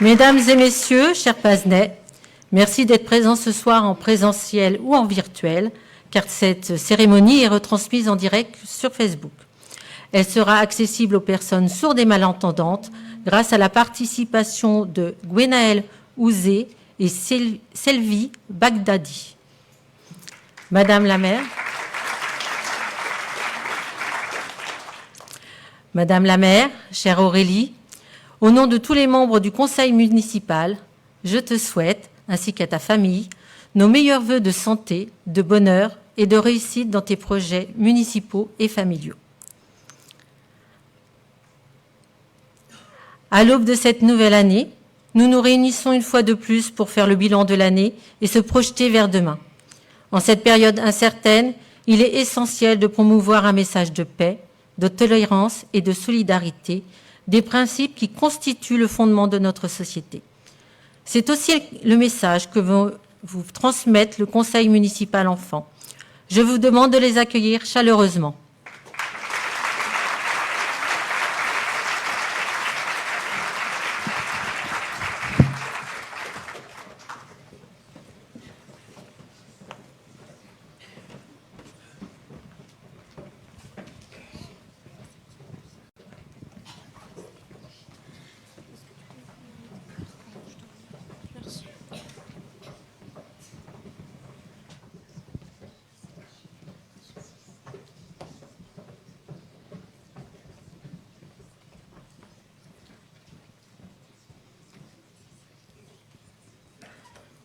Mesdames et messieurs, chers Pazenais, merci d'être présents ce soir en présentiel ou en virtuel, car cette cérémonie est retransmise en direct sur Facebook. Elle sera accessible aux personnes sourdes et malentendantes grâce à la participation de Gwenaël Ouzé et Selvi Bagdadi. Madame la maire, chère Aurélie, au nom de tous les membres du conseil municipal, je te souhaite, ainsi qu'à ta famille, nos meilleurs vœux de santé, de bonheur et de réussite dans tes projets municipaux et familiaux. À l'aube de cette nouvelle année, nous nous réunissons une fois de plus pour faire le bilan de l'année et se projeter vers demain. En cette période incertaine, il est essentiel de promouvoir un message de paix, de tolérance et de solidarité, des principes qui constituent le fondement de notre société. C'est aussi le message que veut vous transmettre le Conseil municipal enfant. Je vous demande de les accueillir chaleureusement.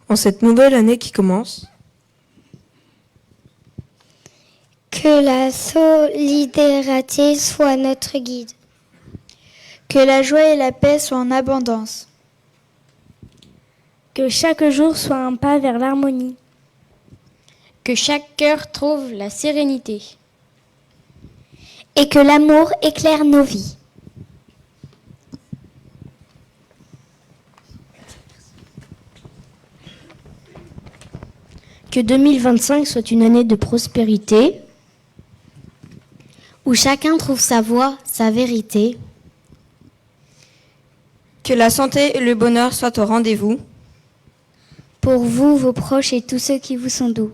En cette nouvelle année qui commence, que la solidarité soit notre guide. Que la joie et la paix soient en abondance. Que chaque jour soit un pas vers l'harmonie. Que chaque cœur trouve la sérénité. Et que l'amour éclaire nos vies. Que 2025 soit une année de prospérité, où chacun trouve sa voie, sa vérité. que la santé et le bonheur soient au rendez-vous. Pour vous, vos proches et tous ceux qui vous sont doux.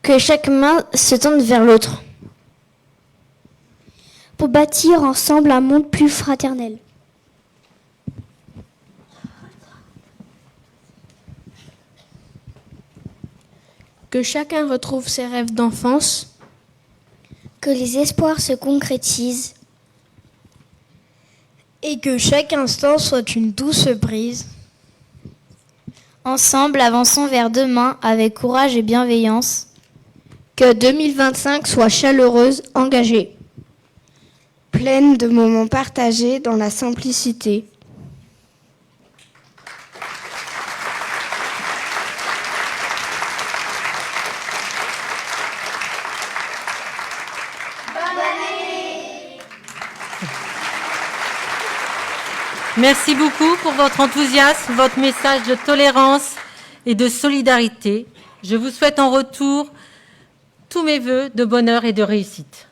que chaque main se tende vers l'autre. Pour bâtir ensemble un monde plus fraternel. Que chacun retrouve ses rêves d'enfance. Que les espoirs se concrétisent. Et que chaque instant soit une douce brise. Ensemble, avançons vers demain avec courage et bienveillance. Que 2025 soit chaleureuse, engagée. Pleine de moments partagés dans la simplicité. Merci beaucoup pour votre enthousiasme, votre message de tolérance et de solidarité. Je vous souhaite en retour tous mes vœux de bonheur et de réussite.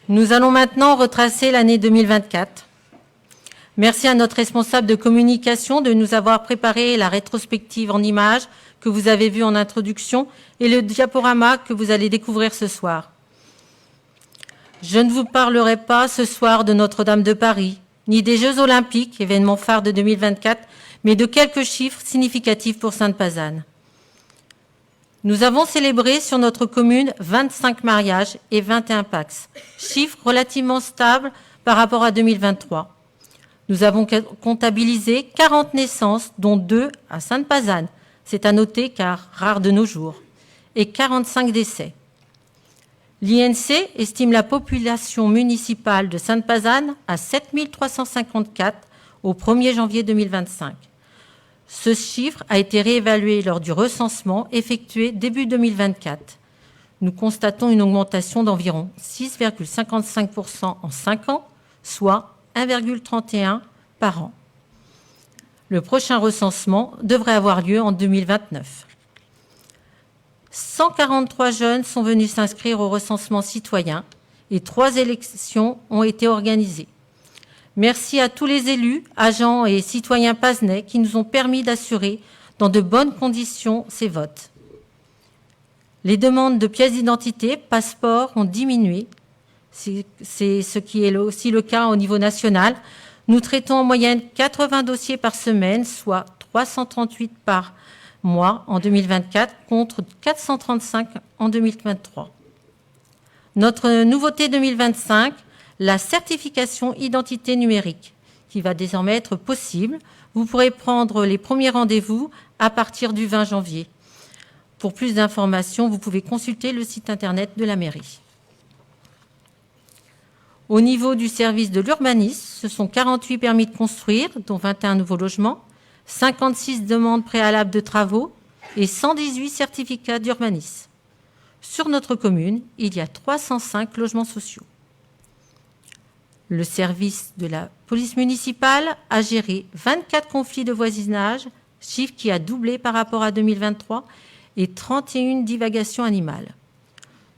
Nous allons maintenant retracer l'année 2024. Merci à notre responsable de communication de nous avoir préparé la rétrospective en images que vous avez vue en introduction et le diaporama que vous allez découvrir ce soir. Je ne vous parlerai pas ce soir de Notre-Dame de Paris, ni des Jeux Olympiques, événement phare de 2024, mais de quelques chiffres significatifs pour Sainte-Pazanne. Nous avons célébré sur notre commune 25 mariages et 21 PACS, chiffre relativement stable par rapport à 2023. Nous avons comptabilisé 40 naissances, dont 2 à Sainte-Pazanne, c'est à noter car rare de nos jours, et 45 décès. L'INC estime la population municipale de Sainte-Pazanne à 7 354 au 1er janvier 2025. Ce chiffre a été réévalué lors du recensement effectué début 2024. Nous constatons une augmentation d'environ 6,55% en 5 ans, soit 1,31 par an. Le prochain recensement devrait avoir lieu en 2029. 143 jeunes sont venus s'inscrire au recensement citoyen et 3 élections ont été organisées. Merci à tous les élus, agents et citoyens pazenais qui nous ont permis d'assurer dans de bonnes conditions ces votes. Les demandes de pièces d'identité, passeports ont diminué. C'est ce qui est aussi le cas au niveau national. Nous traitons en moyenne 80 dossiers par semaine, soit 338 par mois en 2024 contre 435 en 2023. Notre nouveauté 2025, la certification identité numérique, qui va désormais être possible. Vous pourrez prendre les premiers rendez-vous à partir du 20 janvier. Pour plus d'informations, vous pouvez consulter le site internet de la mairie. Au niveau du service de l'urbanisme, ce sont 48 permis de construire, dont 21 nouveaux logements, 56 demandes préalables de travaux et 118 certificats d'urbanisme. Sur notre commune, il y a 305 logements sociaux. Le service de la police municipale a géré 24 conflits de voisinage, chiffre qui a doublé par rapport à 2023, et 31 divagations animales.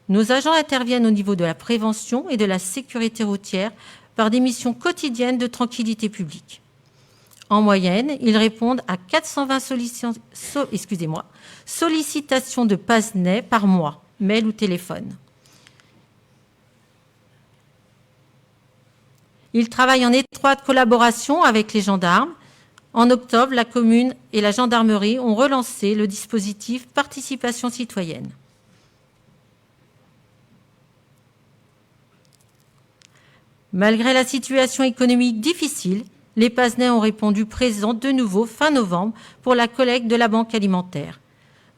Nos agents interviennent au niveau de la prévention et de la sécurité routière par des missions quotidiennes de tranquillité publique. En moyenne, ils répondent à 420 sollicitations de pazenais par mois, mail ou téléphone. Ils travaillent en étroite collaboration avec les gendarmes. En octobre, la commune et la gendarmerie ont relancé le dispositif Participation citoyenne. Malgré la situation économique difficile, les pazenais ont répondu présents de nouveau fin novembre pour la collecte de la banque alimentaire.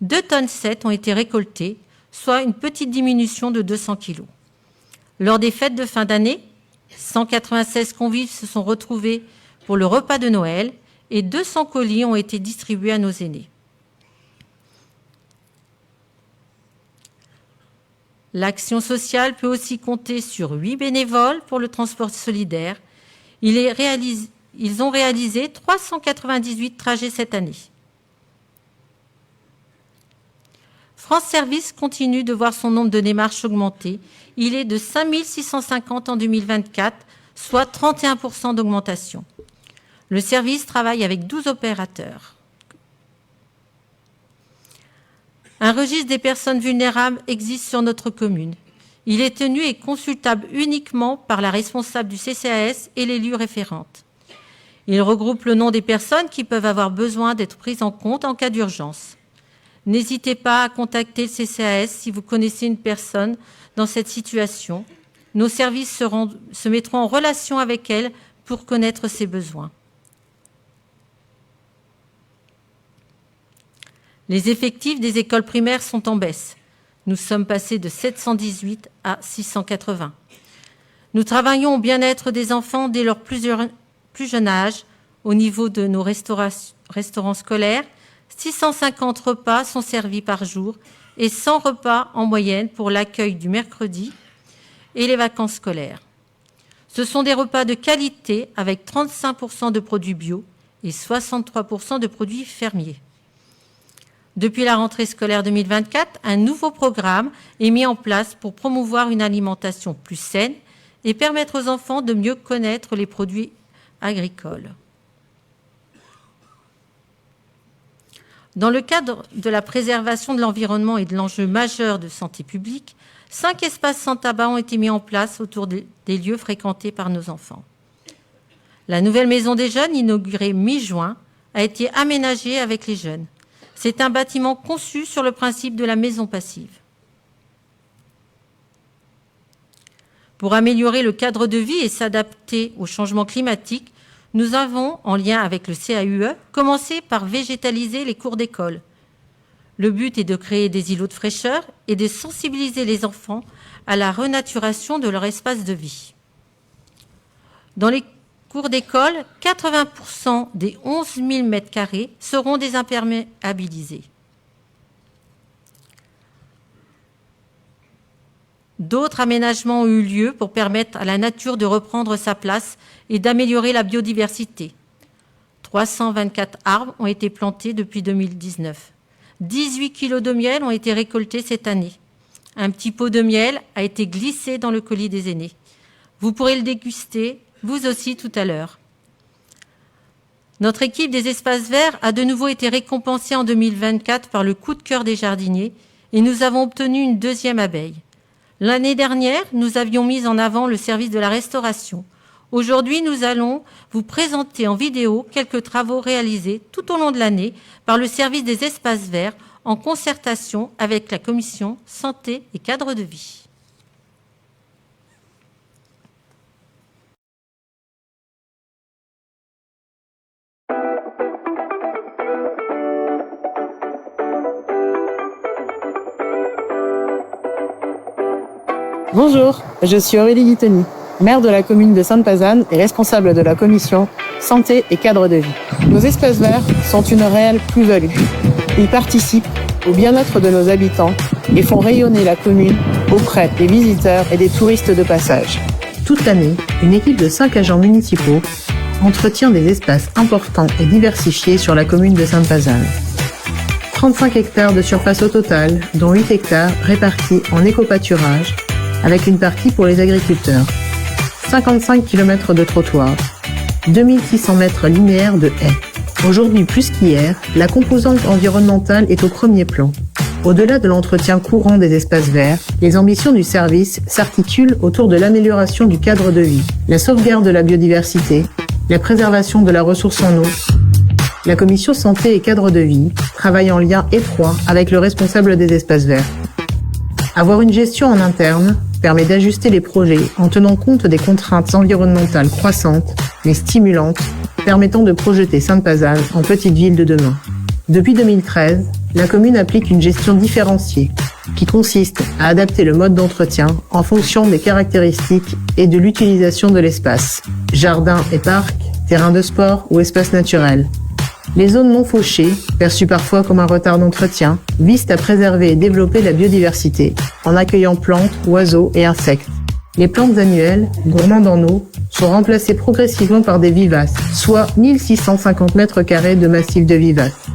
2,7 tonnes ont été récoltées, soit une petite diminution de 200 kilos. Lors des fêtes de fin d'année, 196 convives se sont retrouvés pour le repas de Noël et 200 colis ont été distribués à nos aînés. L'action sociale peut aussi compter sur 8 bénévoles pour le transport solidaire. Ils ont réalisé 398 trajets cette année. France Service continue de voir son nombre de démarches augmenter. Il est de 5 650 en 2024, soit 31% d'augmentation. Le service travaille avec 12 opérateurs. Un registre des personnes vulnérables existe sur notre commune. Il est tenu et consultable uniquement par la responsable du CCAS et l'élu référente. Il regroupe le nom des personnes qui peuvent avoir besoin d'être prises en compte en cas d'urgence. N'hésitez pas à contacter le CCAS si vous connaissez une personne dans cette situation. Nos services se mettront en relation avec elle pour connaître ses besoins. Les effectifs des écoles primaires sont en baisse. Nous sommes passés de 718 à 680. Nous travaillons au bien-être des enfants dès leur plus jeune âge. Au niveau de nos restaurants scolaires, 650 repas sont servis par jour et 100 repas en moyenne pour l'accueil du mercredi et les vacances scolaires. Ce sont des repas de qualité avec 35% de produits bio et 63% de produits fermiers. Depuis la rentrée scolaire 2024, un nouveau programme est mis en place pour promouvoir une alimentation plus saine et permettre aux enfants de mieux connaître les produits agricoles. Dans le cadre de la préservation de l'environnement et de l'enjeu majeur de santé publique, 5 espaces sans tabac ont été mis en place autour des lieux fréquentés par nos enfants. La nouvelle maison des jeunes, inaugurée mi-juin, a été aménagée avec les jeunes. C'est un bâtiment conçu sur le principe de la maison passive. Pour améliorer le cadre de vie et s'adapter au changement climatique, nous avons, en lien avec le CAUE, commencé par végétaliser les cours d'école. Le but est de créer des îlots de fraîcheur et de sensibiliser les enfants à la renaturation de leur espace de vie. Dans les cours d'école, 80% des 11 000 m² seront désimperméabilisés. D'autres aménagements ont eu lieu pour permettre à la nature de reprendre sa place et d'améliorer la biodiversité. 324 arbres ont été plantés depuis 2019. 18 kilos de miel ont été récoltés cette année. Un petit pot de miel a été glissé dans le colis des aînés. Vous pourrez le déguster, vous aussi, tout à l'heure. Notre équipe des espaces verts a de nouveau été récompensée en 2024 par le coup de cœur des jardiniers et nous avons obtenu une 2e abeille. L'année dernière, nous avions mis en avant le service de la restauration. Aujourd'hui, nous allons vous présenter en vidéo quelques travaux réalisés tout au long de l'année par le service des espaces verts en concertation avec la commission Santé et Cadre de vie. Bonjour, je suis Aurélie Guitoni, maire de la commune de Sainte-Pazanne et responsable de la commission Santé et Cadre de vie. Nos espaces verts sont une réelle plus-value. Ils participent au bien-être de nos habitants et font rayonner la commune auprès des visiteurs et des touristes de passage. Toute l'année, une équipe de 5 agents municipaux entretient des espaces importants et diversifiés sur la commune de Sainte-Pazanne. 35 hectares de surface au total, dont 8 hectares répartis en éco-pâturage, avec une partie pour les agriculteurs. 55 km de trottoirs, 2600 mètres linéaires de haies. Aujourd'hui plus qu'hier, la composante environnementale est au premier plan. Au-delà de l'entretien courant des espaces verts, les ambitions du service s'articulent autour de l'amélioration du cadre de vie, la sauvegarde de la biodiversité, la préservation de la ressource en eau. La commission Santé et Cadre de vie travaille en lien étroit avec le responsable des espaces verts. Avoir une gestion en interne permet d'ajuster les projets en tenant compte des contraintes environnementales croissantes, mais stimulantes, permettant de projeter Sainte-Pazanne en petite ville de demain. Depuis 2013, la commune applique une gestion différenciée, qui consiste à adapter le mode d'entretien en fonction des caractéristiques et de l'utilisation de l'espace. Jardins et parcs, terrains de sport ou espaces naturels. Les zones non fauchées, perçues parfois comme un retard d'entretien, visent à préserver et développer la biodiversité en accueillant plantes, oiseaux et insectes. Les plantes annuelles, gourmandes en eau, sont remplacées progressivement par des vivaces, soit 1650 m² de massifs de vivaces.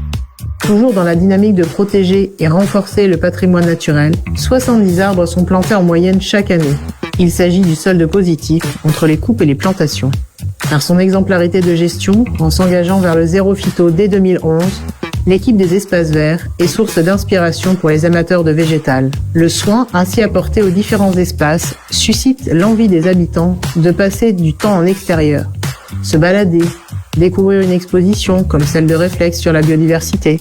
Toujours dans la dynamique de protéger et renforcer le patrimoine naturel, 70 arbres sont plantés en moyenne chaque année. Il s'agit du solde positif entre les coupes et les plantations. Par son exemplarité de gestion, en s'engageant vers le zéro phyto dès 2011, l'équipe des espaces verts est source d'inspiration pour les amateurs de végétal. Le soin ainsi apporté aux différents espaces suscite l'envie des habitants de passer du temps en extérieur, se balader, découvrir une exposition comme celle de Réflexe sur la biodiversité,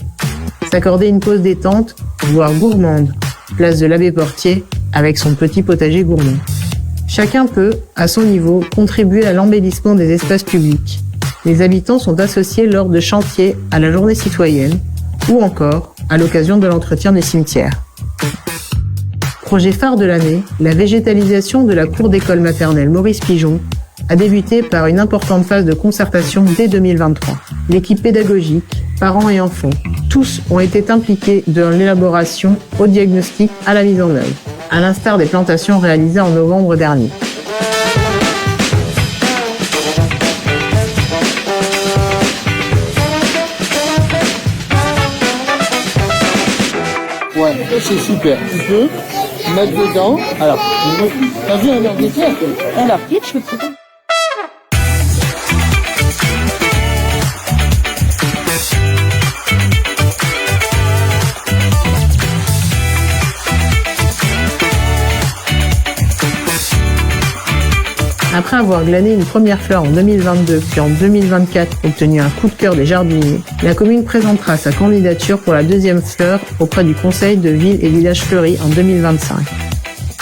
s'accorder une pause détente, voire gourmande, place de l'Abbé Portier avec son petit potager gourmand. Chacun peut, à son niveau, contribuer à l'embellissement des espaces publics. Les habitants sont associés lors de chantiers à la journée citoyenne ou encore à l'occasion de l'entretien des cimetières. Projet phare de l'année, la végétalisation de la cour d'école maternelle Maurice Pigeon a débuté par une importante phase de concertation dès 2023. L'équipe pédagogique, parents et enfants, tous ont été impliqués de l'élaboration au diagnostic à la mise en œuvre, à l'instar des plantations réalisées en novembre dernier. Ouais, c'est super. Tu peux mettre dedans. Alors, t'as vu un verre de terre? Alors, je peux prendre. Après avoir glané une première fleur en 2022 puis en 2024 obtenu un coup de cœur des jardiniers, la commune présentera sa candidature pour la deuxième fleur auprès du Conseil de Villes et Villages Fleuris en 2025.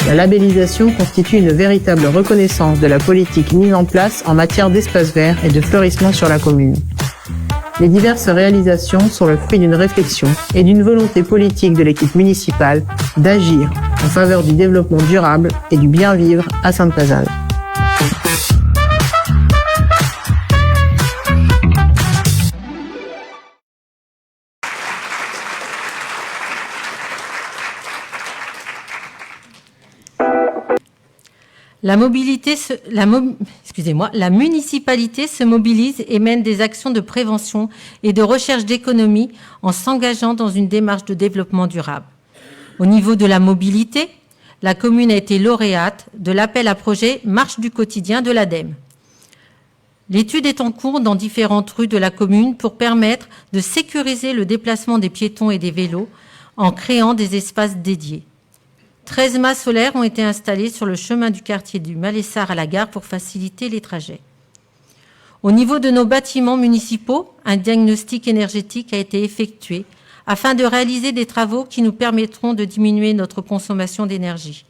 La labellisation constitue une véritable reconnaissance de la politique mise en place en matière d'espaces verts et de fleurissement sur la commune. Les diverses réalisations sont le fruit d'une réflexion et d'une volonté politique de l'équipe municipale d'agir en faveur du développement durable et du bien vivre à Sainte-Pazanne. La municipalité se mobilise et mène des actions de prévention et de recherche d'économie en s'engageant dans une démarche de développement durable. Au niveau de la mobilité, la commune a été lauréate de l'appel à projet Marche du quotidien de l'ADEME. L'étude est en cours dans différentes rues de la commune pour permettre de sécuriser le déplacement des piétons et des vélos en créant des espaces dédiés. 13 mâts solaires ont été installés sur le chemin du quartier du Malessard à la gare pour faciliter les trajets. Au niveau de nos bâtiments municipaux, un diagnostic énergétique a été effectué afin de réaliser des travaux qui nous permettront de diminuer notre consommation d'énergie.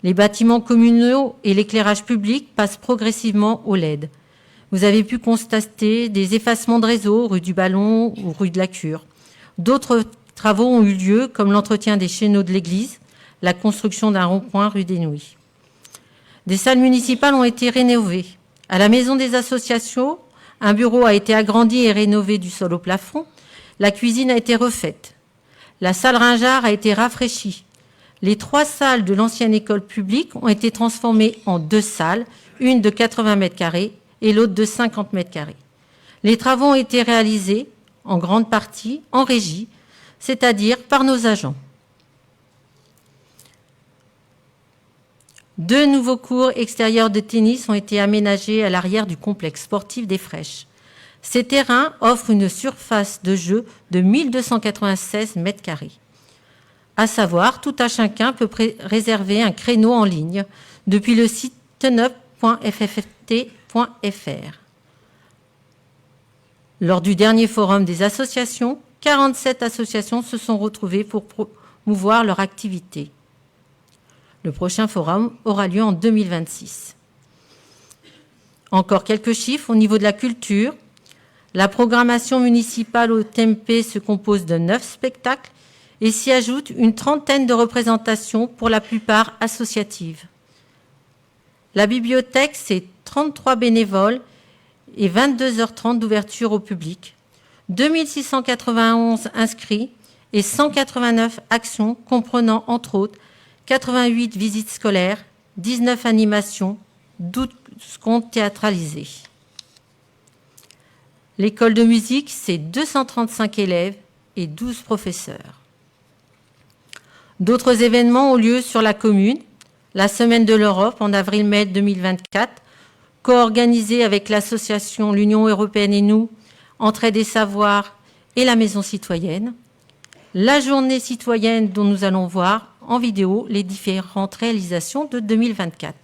Les bâtiments communaux et l'éclairage public passent progressivement au LED. Vous avez pu constater des effacements de réseau rue du Ballon ou rue de la Cure. D'autres travaux ont eu lieu, comme l'entretien des chéneaux de l'église, la construction d'un rond-point rue des Nouilles. Des salles municipales ont été rénovées. À la maison des associations, un bureau a été agrandi et rénové du sol au plafond. La cuisine a été refaite. La salle Ringard a été rafraîchie. Les 3 salles de l'ancienne école publique ont été transformées en 2 salles, une de 80 mètres carrés et l'autre de 50 mètres carrés. Les travaux ont été réalisés, en grande partie, en régie, c'est-à-dire par nos agents. 2 nouveaux courts extérieurs de tennis ont été aménagés à l'arrière du complexe sportif des Fraiches. Ces terrains offrent une surface de jeu de 1296 mètres carrés. À savoir, tout à chacun peut réserver un créneau en ligne depuis le site tenup.fft.fr. Lors du dernier forum des associations, 47 associations se sont retrouvées pour promouvoir leur activité. Le prochain forum aura lieu en 2026. Encore quelques chiffres au niveau de la culture. La programmation municipale au Tempé se compose de 9 spectacles et s'y ajoute une trentaine de représentations, pour la plupart associatives. La bibliothèque, c'est 33 bénévoles et 22h30 d'ouverture au public, 2691 inscrits et 189 actions comprenant entre autres 88 visites scolaires, 19 animations, 12 contes théâtralisés. L'école de musique, c'est 235 élèves et 12 professeurs. D'autres événements ont lieu sur la commune. La Semaine de l'Europe en avril-mai 2024, co-organisée avec l'association L'Union européenne et nous, Entraide des savoirs et la Maison citoyenne. La journée citoyenne dont nous allons voir en vidéo les différentes réalisations de 2024.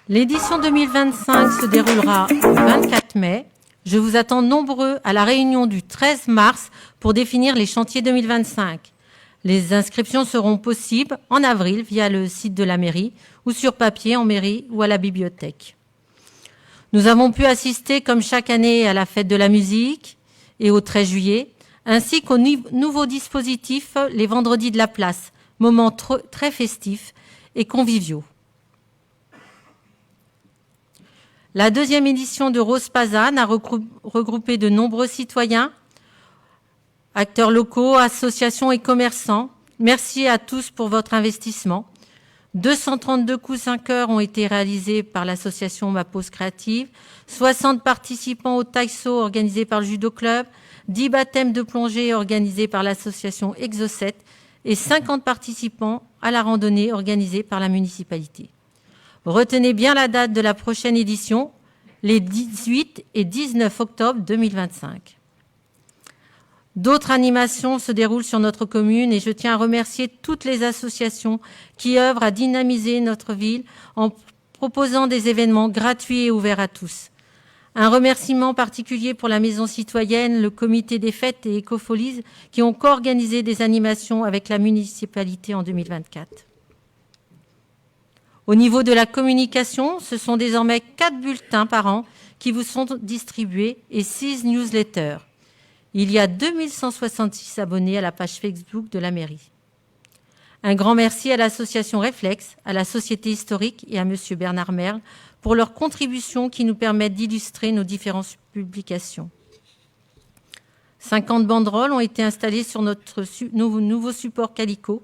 L'édition 2025 se déroulera le 24 mai. Je vous attends nombreux à la réunion du 13 mars pour définir les chantiers 2025. Les inscriptions seront possibles en avril via le site de la mairie ou sur papier en mairie ou à la bibliothèque. Nous avons pu assister, comme chaque année, à la fête de la musique et au 13 juillet, ainsi qu'au nouveau dispositif les vendredis de la place, moments très festifs et conviviaux. La deuxième édition de Rose Pazanne a regroupé de nombreux citoyens, acteurs locaux, associations et commerçants. Merci à tous pour votre investissement. 232 coussins cœurs ont été réalisés par l'association Ma Pause Créative, 60 participants au taïso organisé par le Judo Club, 10 baptêmes de plongée organisés par l'association Exocet et 50 participants à la randonnée organisée par la municipalité. Retenez bien la date de la prochaine édition, les 18 et 19 octobre 2025. D'autres animations se déroulent sur notre commune et je tiens à remercier toutes les associations qui œuvrent à dynamiser notre ville en proposant des événements gratuits et ouverts à tous. Un remerciement particulier pour la Maison citoyenne, le comité des fêtes et Ecofolies qui ont co-organisé des animations avec la municipalité en 2024. Au niveau de la communication, ce sont désormais 4 bulletins par an qui vous sont distribués et 6 newsletters. Il y a 2166 abonnés à la page Facebook de la mairie. Un grand merci à l'association Réflexe, à la Société historique et à M. Bernard Merle pour leurs contributions qui nous permettent d'illustrer nos différentes publications. 50 banderoles ont été installées sur notre nouveau support Calico.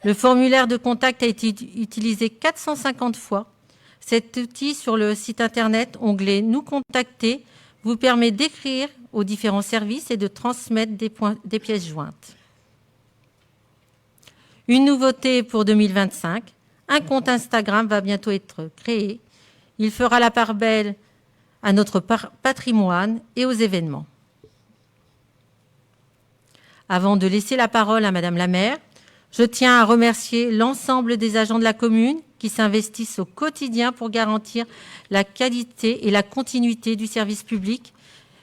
Le formulaire de contact a été utilisé 450 fois. Cet outil sur le site internet, onglet « Nous contacter » vous permet d'écrire aux différents services et de transmettre des pièces jointes. Une nouveauté pour 2025, un compte Instagram va bientôt être créé. Il fera la part belle à notre patrimoine et aux événements. Avant de laisser la parole à Madame la maire, je tiens à remercier l'ensemble des agents de la commune qui s'investissent au quotidien pour garantir la qualité et la continuité du service public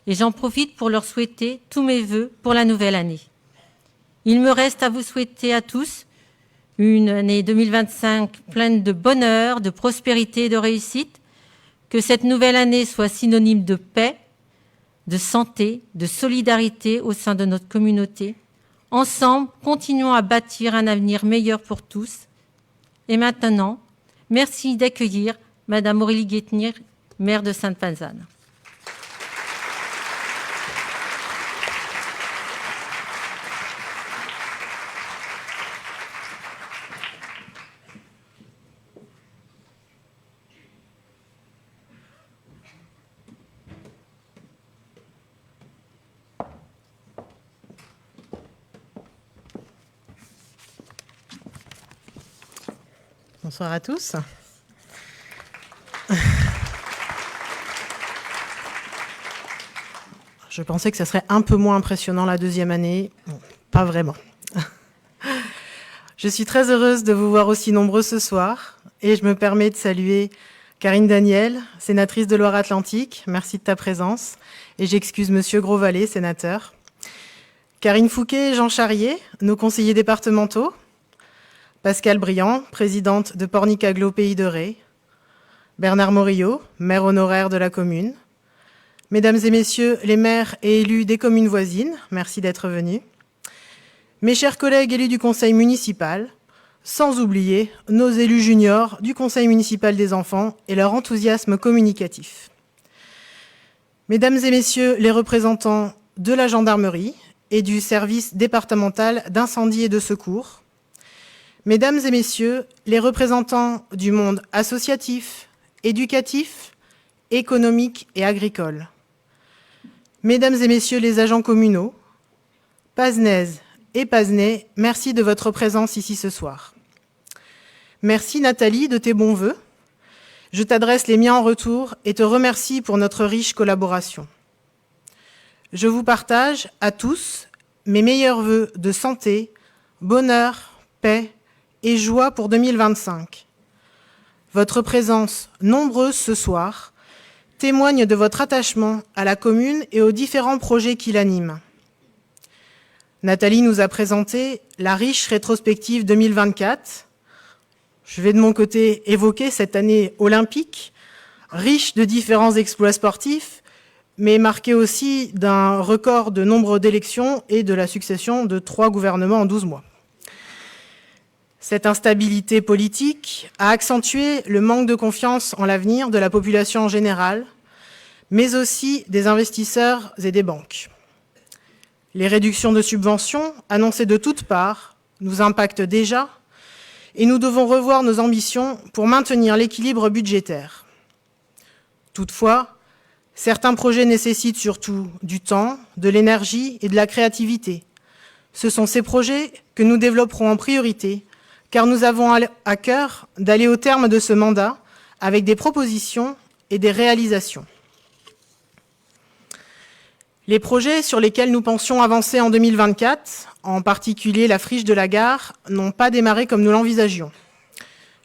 et j'en profite pour leur souhaiter tous mes vœux pour la nouvelle année. Il me reste à vous souhaiter à tous une année 2025 pleine de bonheur, de prospérité et de réussite, que cette nouvelle année soit synonyme de paix, de santé, de solidarité au sein de notre communauté. Ensemble, continuons à bâtir un avenir meilleur pour tous. Et maintenant, merci d'accueillir Madame Aurélie Guettenir, maire de Sainte-Pazanne. Bonsoir à tous. Je pensais que ça serait un peu moins impressionnant la deuxième année. Bon, pas vraiment. Je suis très heureuse de vous voir aussi nombreux ce soir et je me permets de saluer Karine Daniel, sénatrice de Loire-Atlantique. Merci de ta présence. Et j'excuse Monsieur Grosvalet, sénateur. Karine Fouquet et Jean Charrier, nos conseillers départementaux. Pascal Briand, présidente de Pornic-Aglo Pays de Ré, Bernard Morillo, maire honoraire de la commune, mesdames et messieurs les maires et élus des communes voisines, merci d'être venus, mes chers collègues élus du conseil municipal, sans oublier nos élus juniors du conseil municipal des enfants et leur enthousiasme communicatif. Mesdames et messieurs les représentants de la gendarmerie et du service départemental d'incendie et de secours, mesdames et messieurs, les représentants du monde associatif, éducatif, économique et agricole, mesdames et messieurs les agents communaux, Pazenaises et Pazenais, merci de votre présence ici ce soir. Merci Nathalie de tes bons vœux. Je t'adresse les miens en retour et te remercie pour notre riche collaboration. Je vous partage à tous mes meilleurs vœux de santé, bonheur, paix et joie pour 2025. Votre présence, nombreuse ce soir, témoigne de votre attachement à la commune et aux différents projets qui l'animent. Nathalie nous a présenté la riche rétrospective 2024. Je vais de mon côté évoquer cette année olympique, riche de différents exploits sportifs, mais marquée aussi d'un record de nombre d'élections et de la succession de 3 gouvernements en 12 mois. Cette instabilité politique a accentué le manque de confiance en l'avenir de la population en général, mais aussi des investisseurs et des banques. Les réductions de subventions, annoncées de toutes parts, nous impactent déjà et nous devons revoir nos ambitions pour maintenir l'équilibre budgétaire. Toutefois, certains projets nécessitent surtout du temps, de l'énergie et de la créativité. Ce sont ces projets que nous développerons en priorité, car nous avons à cœur d'aller au terme de ce mandat avec des propositions et des réalisations. Les projets sur lesquels nous pensions avancer en 2024, en particulier la friche de la gare, n'ont pas démarré comme nous l'envisagions.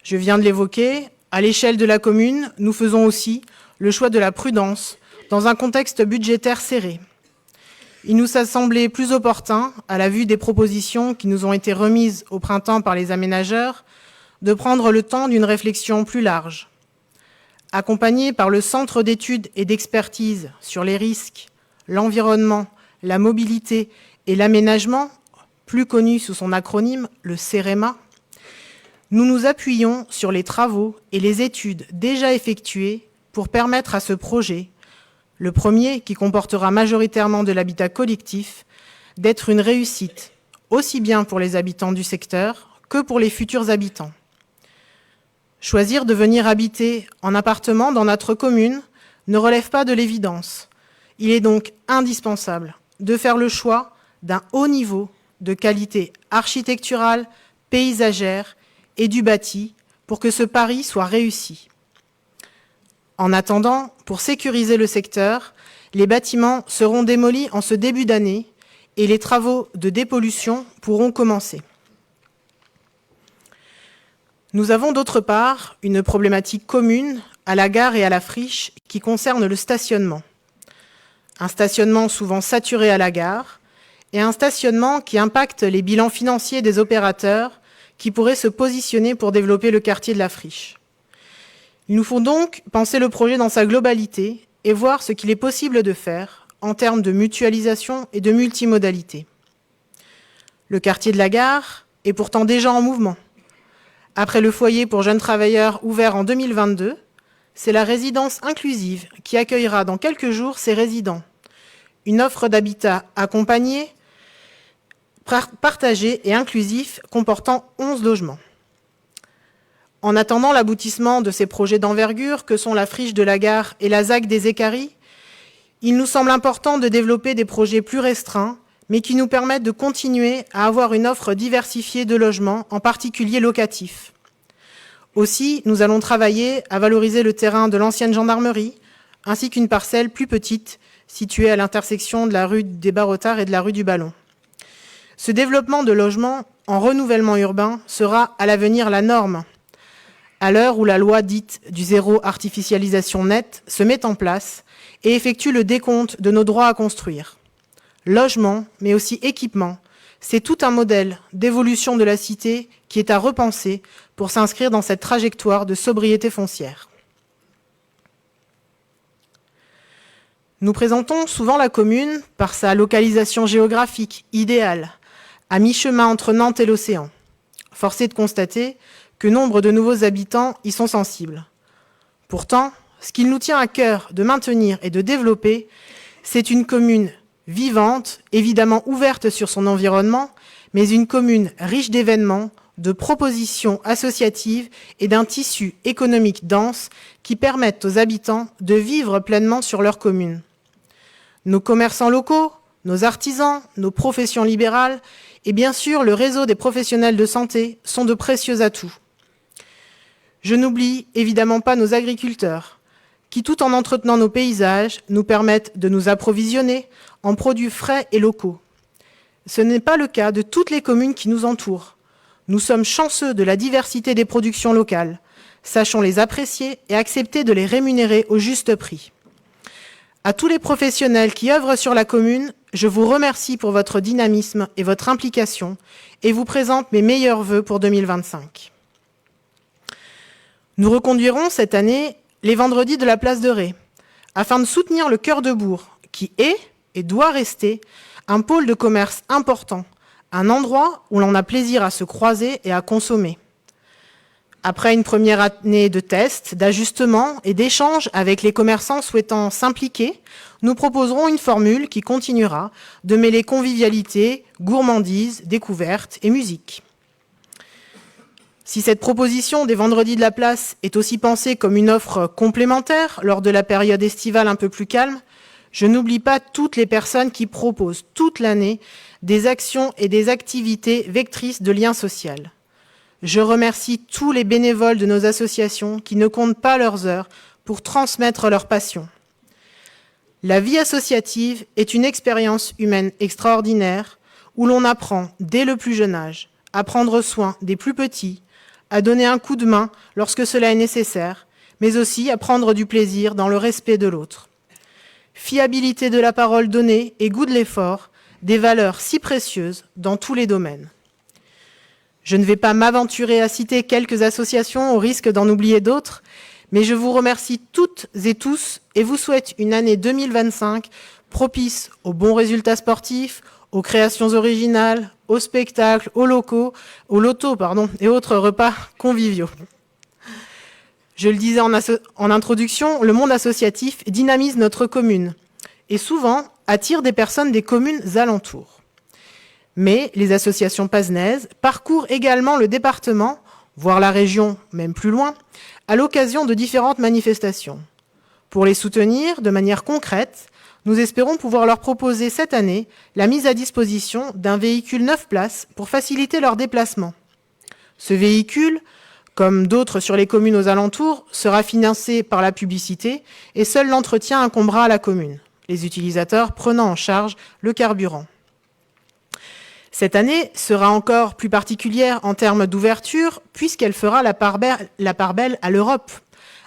Je viens de l'évoquer, à l'échelle de la commune, nous faisons aussi le choix de la prudence dans un contexte budgétaire serré. Il nous a semblé plus opportun, à la vue des propositions qui nous ont été remises au printemps par les aménageurs, de prendre le temps d'une réflexion plus large. Accompagnés par le Centre d'études et d'expertise sur les risques, l'environnement, la mobilité et l'aménagement, plus connu sous son acronyme, le CEREMA, nous nous appuyons sur les travaux et les études déjà effectuées pour permettre à ce projet, le premier qui comportera majoritairement de l'habitat collectif, d'être une réussite, aussi bien pour les habitants du secteur que pour les futurs habitants. Choisir de venir habiter en appartement dans notre commune ne relève pas de l'évidence. Il est donc indispensable de faire le choix d'un haut niveau de qualité architecturale, paysagère et du bâti pour que ce pari soit réussi. En attendant, pour sécuriser le secteur, les bâtiments seront démolis en ce début d'année et les travaux de dépollution pourront commencer. Nous avons d'autre part une problématique commune à la gare et à la friche qui concerne le stationnement. Un stationnement souvent saturé à la gare et un stationnement qui impacte les bilans financiers des opérateurs qui pourraient se positionner pour développer le quartier de la friche. Il nous faut donc penser le projet dans sa globalité et voir ce qu'il est possible de faire en termes de mutualisation et de multimodalité. Le quartier de la gare est pourtant déjà en mouvement. Après le foyer pour jeunes travailleurs ouvert en 2022, c'est la résidence inclusive qui accueillera dans quelques jours ses résidents. Une offre d'habitat accompagnée, partagé et inclusif comportant 11 logements. En attendant l'aboutissement de ces projets d'envergure que sont la friche de la gare et la ZAC des Écaries, il nous semble important de développer des projets plus restreints, mais qui nous permettent de continuer à avoir une offre diversifiée de logements, en particulier locatifs. Aussi, nous allons travailler à valoriser le terrain de l'ancienne gendarmerie, ainsi qu'une parcelle plus petite, située à l'intersection de la rue des Barottards et de la rue du Ballon. Ce développement de logements en renouvellement urbain sera à l'avenir la norme. À l'heure où la loi dite du zéro artificialisation nette se met en place et effectue le décompte de nos droits à construire. Logement, mais aussi équipement, c'est tout un modèle d'évolution de la cité qui est à repenser pour s'inscrire dans cette trajectoire de sobriété foncière. Nous présentons souvent la commune par sa localisation géographique idéale, à mi-chemin entre Nantes et l'océan. Force est de constater que nombre de nouveaux habitants y sont sensibles. Pourtant, ce qu'il nous tient à cœur de maintenir et de développer, c'est une commune vivante, évidemment ouverte sur son environnement, mais une commune riche d'événements, de propositions associatives et d'un tissu économique dense qui permettent aux habitants de vivre pleinement sur leur commune. Nos commerçants locaux, nos artisans, nos professions libérales et bien sûr le réseau des professionnels de santé sont de précieux atouts. Je n'oublie évidemment pas nos agriculteurs, qui tout en entretenant nos paysages, nous permettent de nous approvisionner en produits frais et locaux. Ce n'est pas le cas de toutes les communes qui nous entourent. Nous sommes chanceux de la diversité des productions locales. Sachons les apprécier et accepter de les rémunérer au juste prix. À tous les professionnels qui œuvrent sur la commune, je vous remercie pour votre dynamisme et votre implication et vous présente mes meilleurs vœux pour 2025. Nous reconduirons cette année les vendredis de la place de Ré, afin de soutenir le cœur de bourg, qui est et doit rester un pôle de commerce important, un endroit où l'on a plaisir à se croiser et à consommer. Après une première année de tests, d'ajustements et d'échanges avec les commerçants souhaitant s'impliquer, nous proposerons une formule qui continuera de mêler convivialité, gourmandise, découverte et musique. Si cette proposition des Vendredis de la Place est aussi pensée comme une offre complémentaire lors de la période estivale un peu plus calme, je n'oublie pas toutes les personnes qui proposent toute l'année des actions et des activités vectrices de lien social. Je remercie tous les bénévoles de nos associations qui ne comptent pas leurs heures pour transmettre leur passion. La vie associative est une expérience humaine extraordinaire où l'on apprend dès le plus jeune âge à prendre soin des plus petits, à donner un coup de main lorsque cela est nécessaire, mais aussi à prendre du plaisir dans le respect de l'autre. Fiabilité de la parole donnée et goût de l'effort, des valeurs si précieuses dans tous les domaines. Je ne vais pas m'aventurer à citer quelques associations au risque d'en oublier d'autres, mais je vous remercie toutes et tous et vous souhaite une année 2025 propice aux bons résultats sportifs, aux créations originales, aux spectacles, au loto et autres repas conviviaux. Je le disais en introduction, le monde associatif dynamise notre commune et souvent attire des personnes des communes alentours. Mais les associations pazenaises parcourent également le département, voire la région, même plus loin, à l'occasion de différentes manifestations. Pour les soutenir de manière concrète, nous espérons pouvoir leur proposer cette année la mise à disposition d'un véhicule 9 places pour faciliter leur déplacement. Ce véhicule, comme d'autres sur les communes aux alentours, sera financé par la publicité et seul l'entretien incombera à la commune, les utilisateurs prenant en charge le carburant. Cette année sera encore plus particulière en termes d'ouverture puisqu'elle fera la part belle à l'Europe,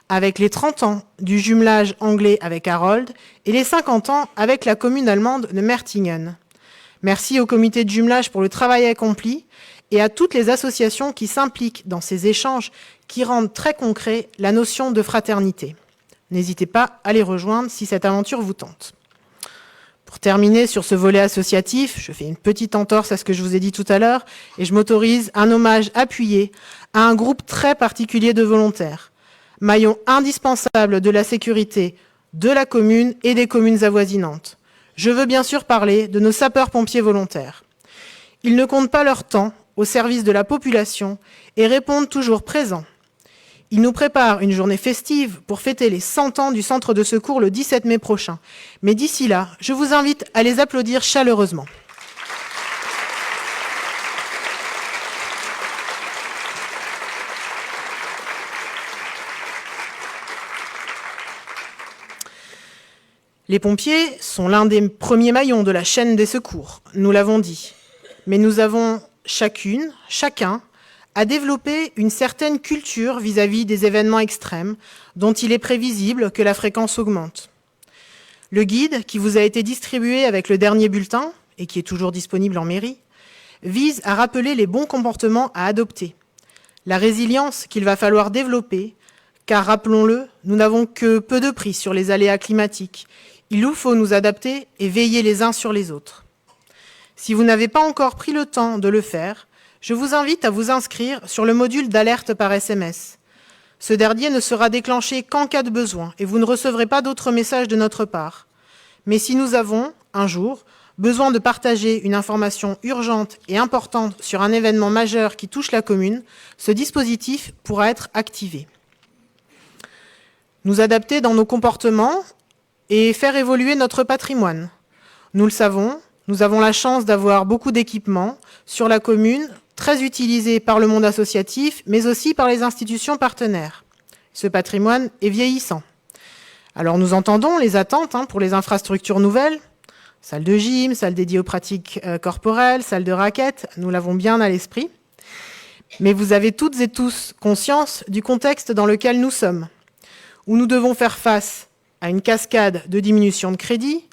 avec les 30 ans du jumelage anglais avec Harold et les 50 ans avec la commune allemande de Mertingen. Merci au comité de jumelage pour le travail accompli et à toutes les associations qui s'impliquent dans ces échanges qui rendent très concret la notion de fraternité. N'hésitez pas à les rejoindre si cette aventure vous tente. Pour terminer sur ce volet associatif, je fais une petite entorse à ce que je vous ai dit tout à l'heure et je m'autorise un hommage appuyé à un groupe très particulier de volontaires, maillon indispensable de la sécurité de la commune et des communes avoisinantes. Je veux bien sûr parler de nos sapeurs-pompiers volontaires. Ils ne comptent pas leur temps au service de la population et répondent toujours présents. Ils nous préparent une journée festive pour fêter les 100 ans du centre de secours le 17 mai prochain. Mais d'ici là, je vous invite à les applaudir chaleureusement. Les pompiers sont l'un des premiers maillons de la chaîne des secours, nous l'avons dit. Mais nous avons chacun, à développer une certaine culture vis-à-vis des événements extrêmes dont il est prévisible que la fréquence augmente. Le guide qui vous a été distribué avec le dernier bulletin, et qui est toujours disponible en mairie, vise à rappeler les bons comportements à adopter, la résilience qu'il va falloir développer, car rappelons-le, nous n'avons que peu de prise sur les aléas climatiques. Il nous faut nous adapter et veiller les uns sur les autres. Si vous n'avez pas encore pris le temps de le faire, je vous invite à vous inscrire sur le module d'alerte par SMS. Ce dernier ne sera déclenché qu'en cas de besoin et vous ne recevrez pas d'autres messages de notre part. Mais si nous avons, un jour, besoin de partager une information urgente et importante sur un événement majeur qui touche la commune, ce dispositif pourra être activé. Nous adapter dans nos comportements et faire évoluer notre patrimoine. Nous le savons, nous avons la chance d'avoir beaucoup d'équipements sur la commune, très utilisés par le monde associatif, mais aussi par les institutions partenaires. Ce patrimoine est vieillissant. Alors nous entendons les attentes pour les infrastructures nouvelles, salle de gym, salle dédiée aux pratiques corporelles, salle de raquettes, nous l'avons bien à l'esprit. Mais vous avez toutes et tous conscience du contexte dans lequel nous sommes, où nous devons faire face à une cascade de diminution de crédit,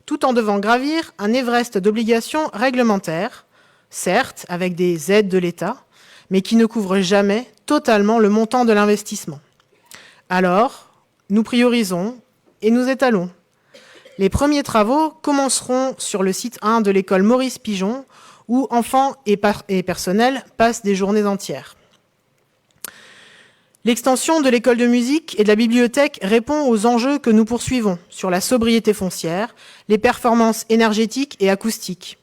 tout en devant gravir un Everest d'obligations réglementaires, certes avec des aides de l'État, mais qui ne couvrent jamais totalement le montant de l'investissement. Alors, nous priorisons et nous étalons. Les premiers travaux commenceront sur le site 1 de l'école Maurice Pigeon, où enfants et personnel passent des journées entières. L'extension de l'école de musique et de la bibliothèque répond aux enjeux que nous poursuivons sur la sobriété foncière, les performances énergétiques et acoustiques.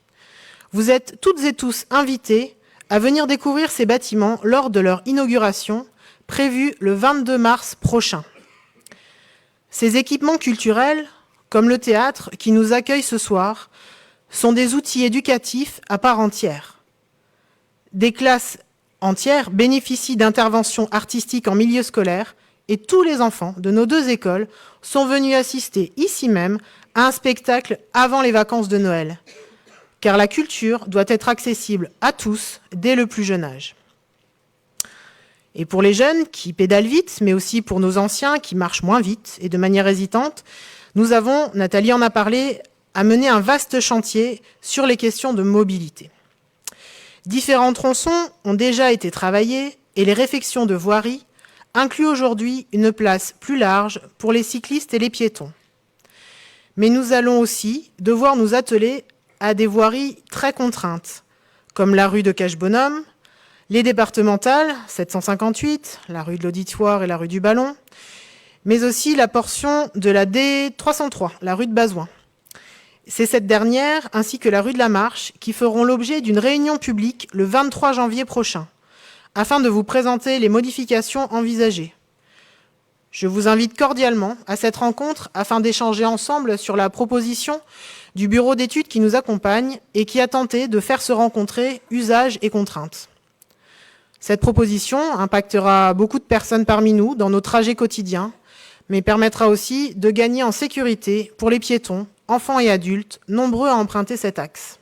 Vous êtes toutes et tous invités à venir découvrir ces bâtiments lors de leur inauguration, prévue le 22 mars prochain. Ces équipements culturels, comme le théâtre qui nous accueille ce soir, sont des outils éducatifs à part entière. Des classes entières bénéficient d'interventions artistiques en milieu scolaire et tous les enfants de nos deux écoles sont venus assister ici même à un spectacle avant les vacances de Noël. Car la culture doit être accessible à tous dès le plus jeune âge. Et pour les jeunes qui pédalent vite, mais aussi pour nos anciens qui marchent moins vite et de manière hésitante, nous avons, Nathalie en a parlé, à mener un vaste chantier sur les questions de mobilité. Différents tronçons ont déjà été travaillés et les réfections de voirie incluent aujourd'hui une place plus large pour les cyclistes et les piétons. Mais nous allons aussi devoir nous atteler à des voiries très contraintes, comme la rue de Cache-Bonhomme, les départementales 758, la rue de l'Auditoire et la rue du Ballon, mais aussi la portion de la D303, la rue de Bazoin. C'est cette dernière, ainsi que la rue de la Marche, qui feront l'objet d'une réunion publique le 23 janvier prochain, afin de vous présenter les modifications envisagées. Je vous invite cordialement à cette rencontre afin d'échanger ensemble sur la proposition du bureau d'études qui nous accompagne et qui a tenté de faire se rencontrer usages et contraintes. Cette proposition impactera beaucoup de personnes parmi nous dans nos trajets quotidiens, mais permettra aussi de gagner en sécurité pour les piétons, enfants et adultes, nombreux à emprunter cet axe.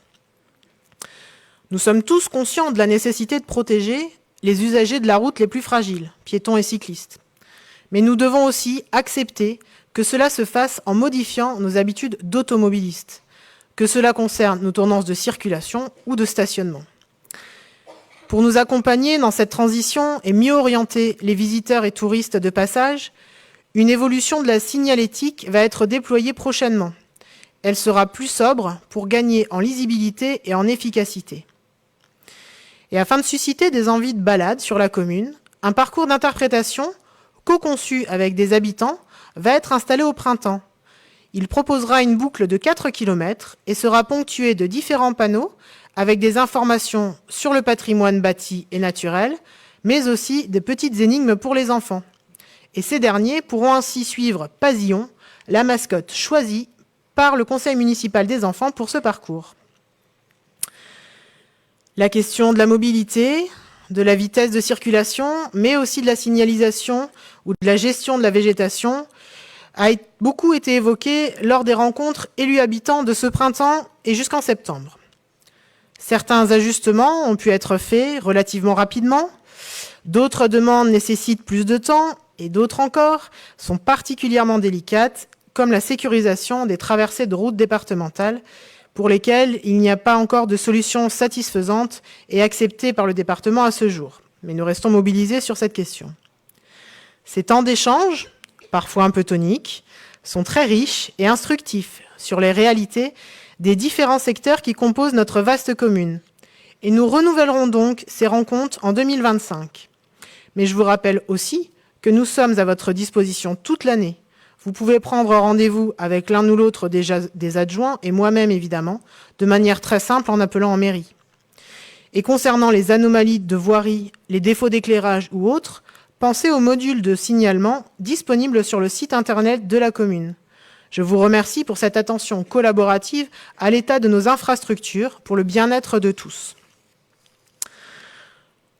Nous sommes tous conscients de la nécessité de protéger les usagers de la route les plus fragiles, piétons et cyclistes. Mais nous devons aussi accepter que cela se fasse en modifiant nos habitudes d'automobilistes, que cela concerne nos tournances de circulation ou de stationnement. Pour nous accompagner dans cette transition et mieux orienter les visiteurs et touristes de passage, une évolution de la signalétique va être déployée prochainement. Elle sera plus sobre pour gagner en lisibilité et en efficacité. Et afin de susciter des envies de balade sur la commune, un parcours d'interprétation co-conçu avec des habitants va être installé au printemps. Il proposera une boucle de 4 km et sera ponctué de différents panneaux avec des informations sur le patrimoine bâti et naturel, mais aussi des petites énigmes pour les enfants. Et ces derniers pourront ainsi suivre Pasillon, la mascotte choisie par le conseil municipal des enfants pour ce parcours. La question de la mobilité, de la vitesse de circulation, mais aussi de la signalisation ou de la gestion de la végétation a beaucoup été évoquée lors des rencontres élus habitants de ce printemps et jusqu'en septembre. Certains ajustements ont pu être faits relativement rapidement, d'autres demandes nécessitent plus de temps et d'autres encore sont particulièrement délicates, comme la sécurisation des traversées de routes départementales, pour lesquelles il n'y a pas encore de solution satisfaisante et acceptée par le département à ce jour. Mais nous restons mobilisés sur cette question. Ces temps d'échange, parfois un peu toniques, sont très riches et instructifs sur les réalités des différents secteurs qui composent notre vaste commune. Et nous renouvellerons donc ces rencontres en 2025. Mais je vous rappelle aussi que nous sommes à votre disposition toute l'année. Vous pouvez prendre rendez-vous avec l'un ou l'autre des adjoints, et moi-même évidemment, de manière très simple en appelant en mairie. Et concernant les anomalies de voirie, les défauts d'éclairage ou autres, pensez au module de signalement disponible sur le site internet de la commune. Je vous remercie pour cette attention collaborative à l'état de nos infrastructures pour le bien-être de tous.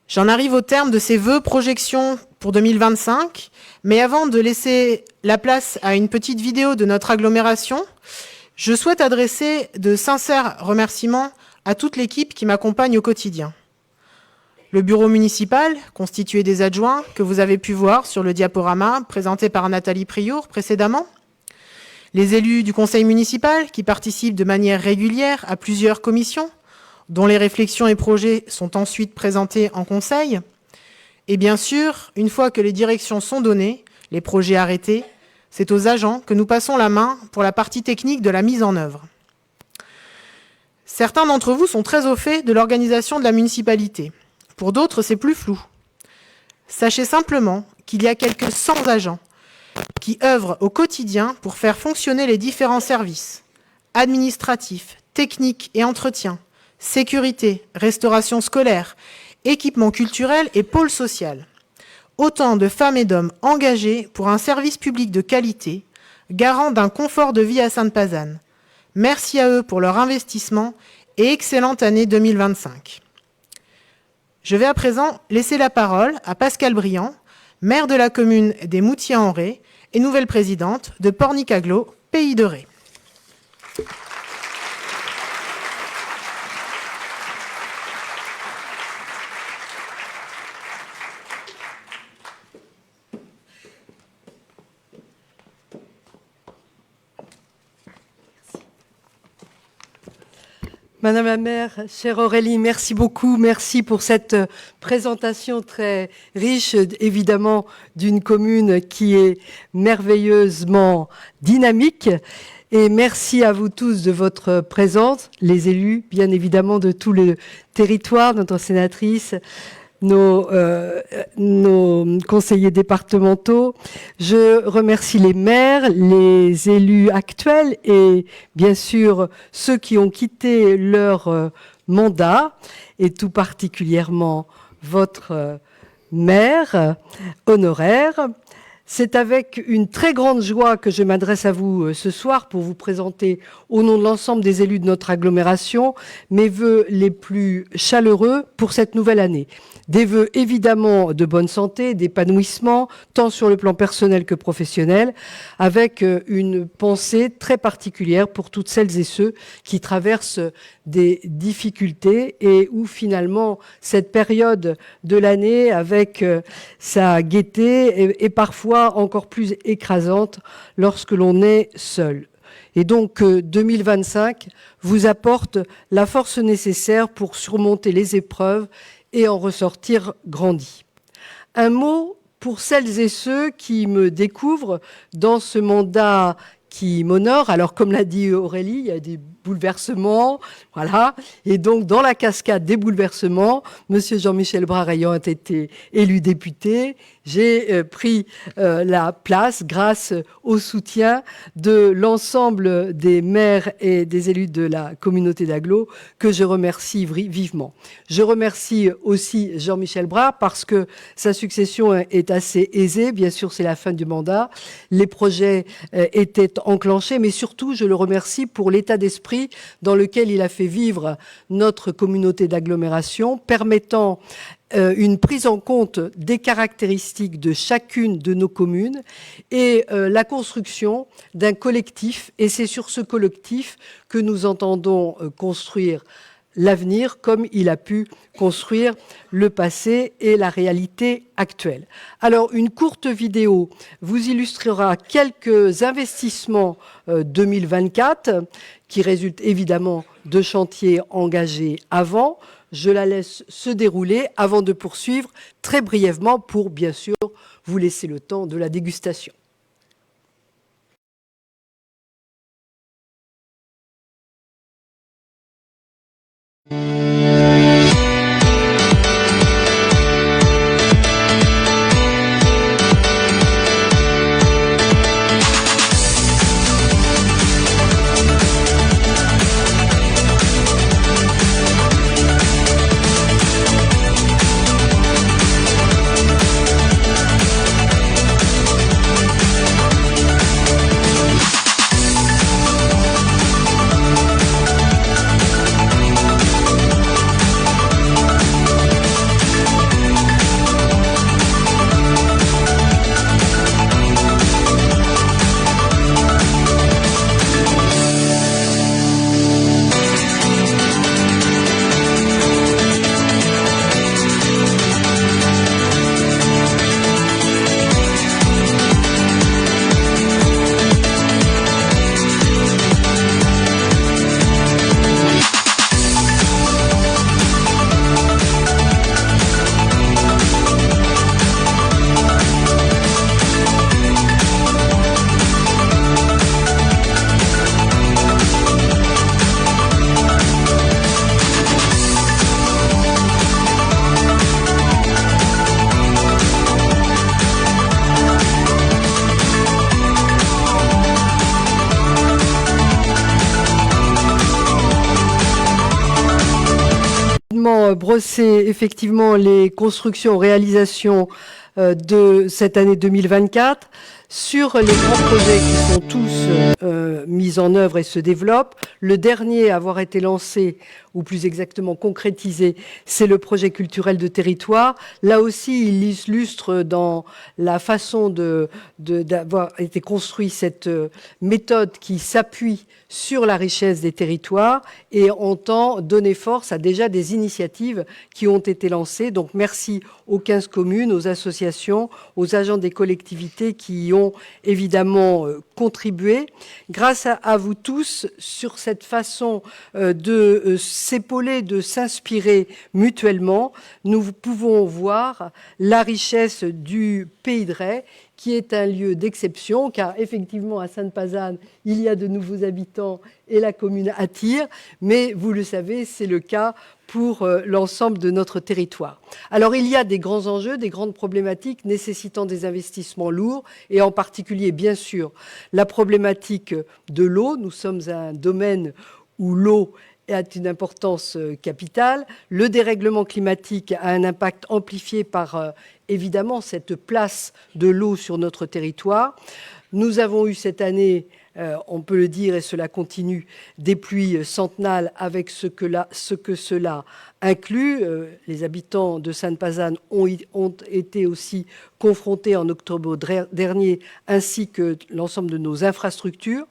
J'en arrive au terme de ces vœux projections pour 2025, mais avant de laisser la place à une petite vidéo de notre agglomération, je souhaite adresser de sincères remerciements à toute l'équipe qui m'accompagne au quotidien. Le bureau municipal, constitué des adjoints, que vous avez pu voir sur le diaporama présenté par Nathalie Priour précédemment. Les élus du conseil municipal, qui participent de manière régulière à plusieurs commissions, dont les réflexions et projets sont ensuite présentés en conseil. Et bien sûr, une fois que les directions sont données, les projets arrêtés, c'est aux agents que nous passons la main pour la partie technique de la mise en œuvre. Certains d'entre vous sont très au fait de l'organisation de la municipalité. Pour d'autres, c'est plus flou. Sachez simplement qu'il y a quelques 100 agents qui œuvrent au quotidien pour faire fonctionner les différents services administratifs, techniques et entretien, sécurité, restauration scolaire, équipement culturel et pôle social. Autant de femmes et d'hommes engagés pour un service public de qualité, garant d'un confort de vie à Sainte-Pazanne. Merci à eux pour leur investissement et excellente année 2025. Je vais à présent laisser la parole à Pascale Briand, maire de la commune des Moutiers-en-Ré et nouvelle présidente de Pornicaglo, Pays de Ré. Madame la maire, chère Aurélie, merci beaucoup. Merci pour cette présentation très riche, évidemment, d'une commune qui est merveilleusement dynamique. Et merci à vous tous de votre présence, les élus, bien évidemment, de tout le territoire, notre sénatrice, nos conseillers départementaux. Je remercie les maires, les élus actuels et bien sûr ceux qui ont quitté leur mandat et tout particulièrement votre maire honoraire. C'est avec une très grande joie que je m'adresse à vous ce soir pour vous présenter au nom de l'ensemble des élus de notre agglomération mes vœux les plus chaleureux pour cette nouvelle année. Des vœux évidemment de bonne santé, d'épanouissement, tant sur le plan personnel que professionnel, avec une pensée très particulière pour toutes celles et ceux qui traversent des difficultés et où finalement cette période de l'année avec sa gaieté est parfois encore plus écrasante lorsque l'on est seul. Et donc 2025 vous apporte la force nécessaire pour surmonter les épreuves et en ressortir grandi. Un mot pour celles et ceux qui me découvrent dans ce mandat qui m'honore. Alors, comme l'a dit Aurélie, il y a des bouleversements, voilà. Et donc, dans la cascade des bouleversements, Monsieur Jean-Michel Brard ayant été élu député, j'ai pris la place grâce au soutien de l'ensemble des maires et des élus de la communauté d'agglo que je remercie vivement. Je remercie aussi Jean-Michel Brard parce que sa succession est assez aisée. Bien sûr, c'est la fin du mandat. Les projets étaient enclenchés, mais surtout, je le remercie pour l'état d'esprit dans lequel il a fait vivre notre communauté d'agglomération, permettant une prise en compte des caractéristiques de chacune de nos communes et la construction d'un collectif. Et c'est sur ce collectif que nous entendons construire l'avenir comme il a pu construire le passé et la réalité actuelle. Alors, une courte vidéo vous illustrera quelques investissements 2024 qui résultent évidemment de chantiers engagés avant. Je la laisse se dérouler avant de poursuivre très brièvement pour, bien sûr, vous laisser le temps de la dégustation. brièvement brosser effectivement les constructions, réalisations de cette année 2024 sur les grands projets qui sont tous mis en œuvre et se développent. Le dernier à avoir été lancé, ou plus exactement concrétisé, c'est le projet culturel de territoire. Là aussi, il illustre dans la façon d'avoir été construit cette méthode qui s'appuie sur la richesse des territoires et entend donner force à déjà des initiatives qui ont été lancées. Donc merci aux 15 communes, aux associations, aux agents des collectivités qui y ont évidemment contribué. Grâce à vous tous, sur cette façon de s'épauler, de s'inspirer mutuellement, nous pouvons voir la richesse du Pays de Retz, qui est un lieu d'exception, car effectivement à Sainte-Pazanne, il y a de nouveaux habitants et la commune attire, mais vous le savez, c'est le cas pour l'ensemble de notre territoire. Alors il y a des grands enjeux, des grandes problématiques nécessitant des investissements lourds, et en particulier, bien sûr, la problématique de l'eau. Nous sommes un domaine où l'eau a une importance capitale. Le dérèglement climatique a un impact amplifié par, évidemment, cette place de l'eau sur notre territoire. Nous avons eu cette année, on peut le dire, et cela continue, des pluies centennales avec ce que cela inclut. Les habitants de Sainte-Pazanne ont été aussi confrontés en octobre dernier, ainsi que l'ensemble de nos infrastructures.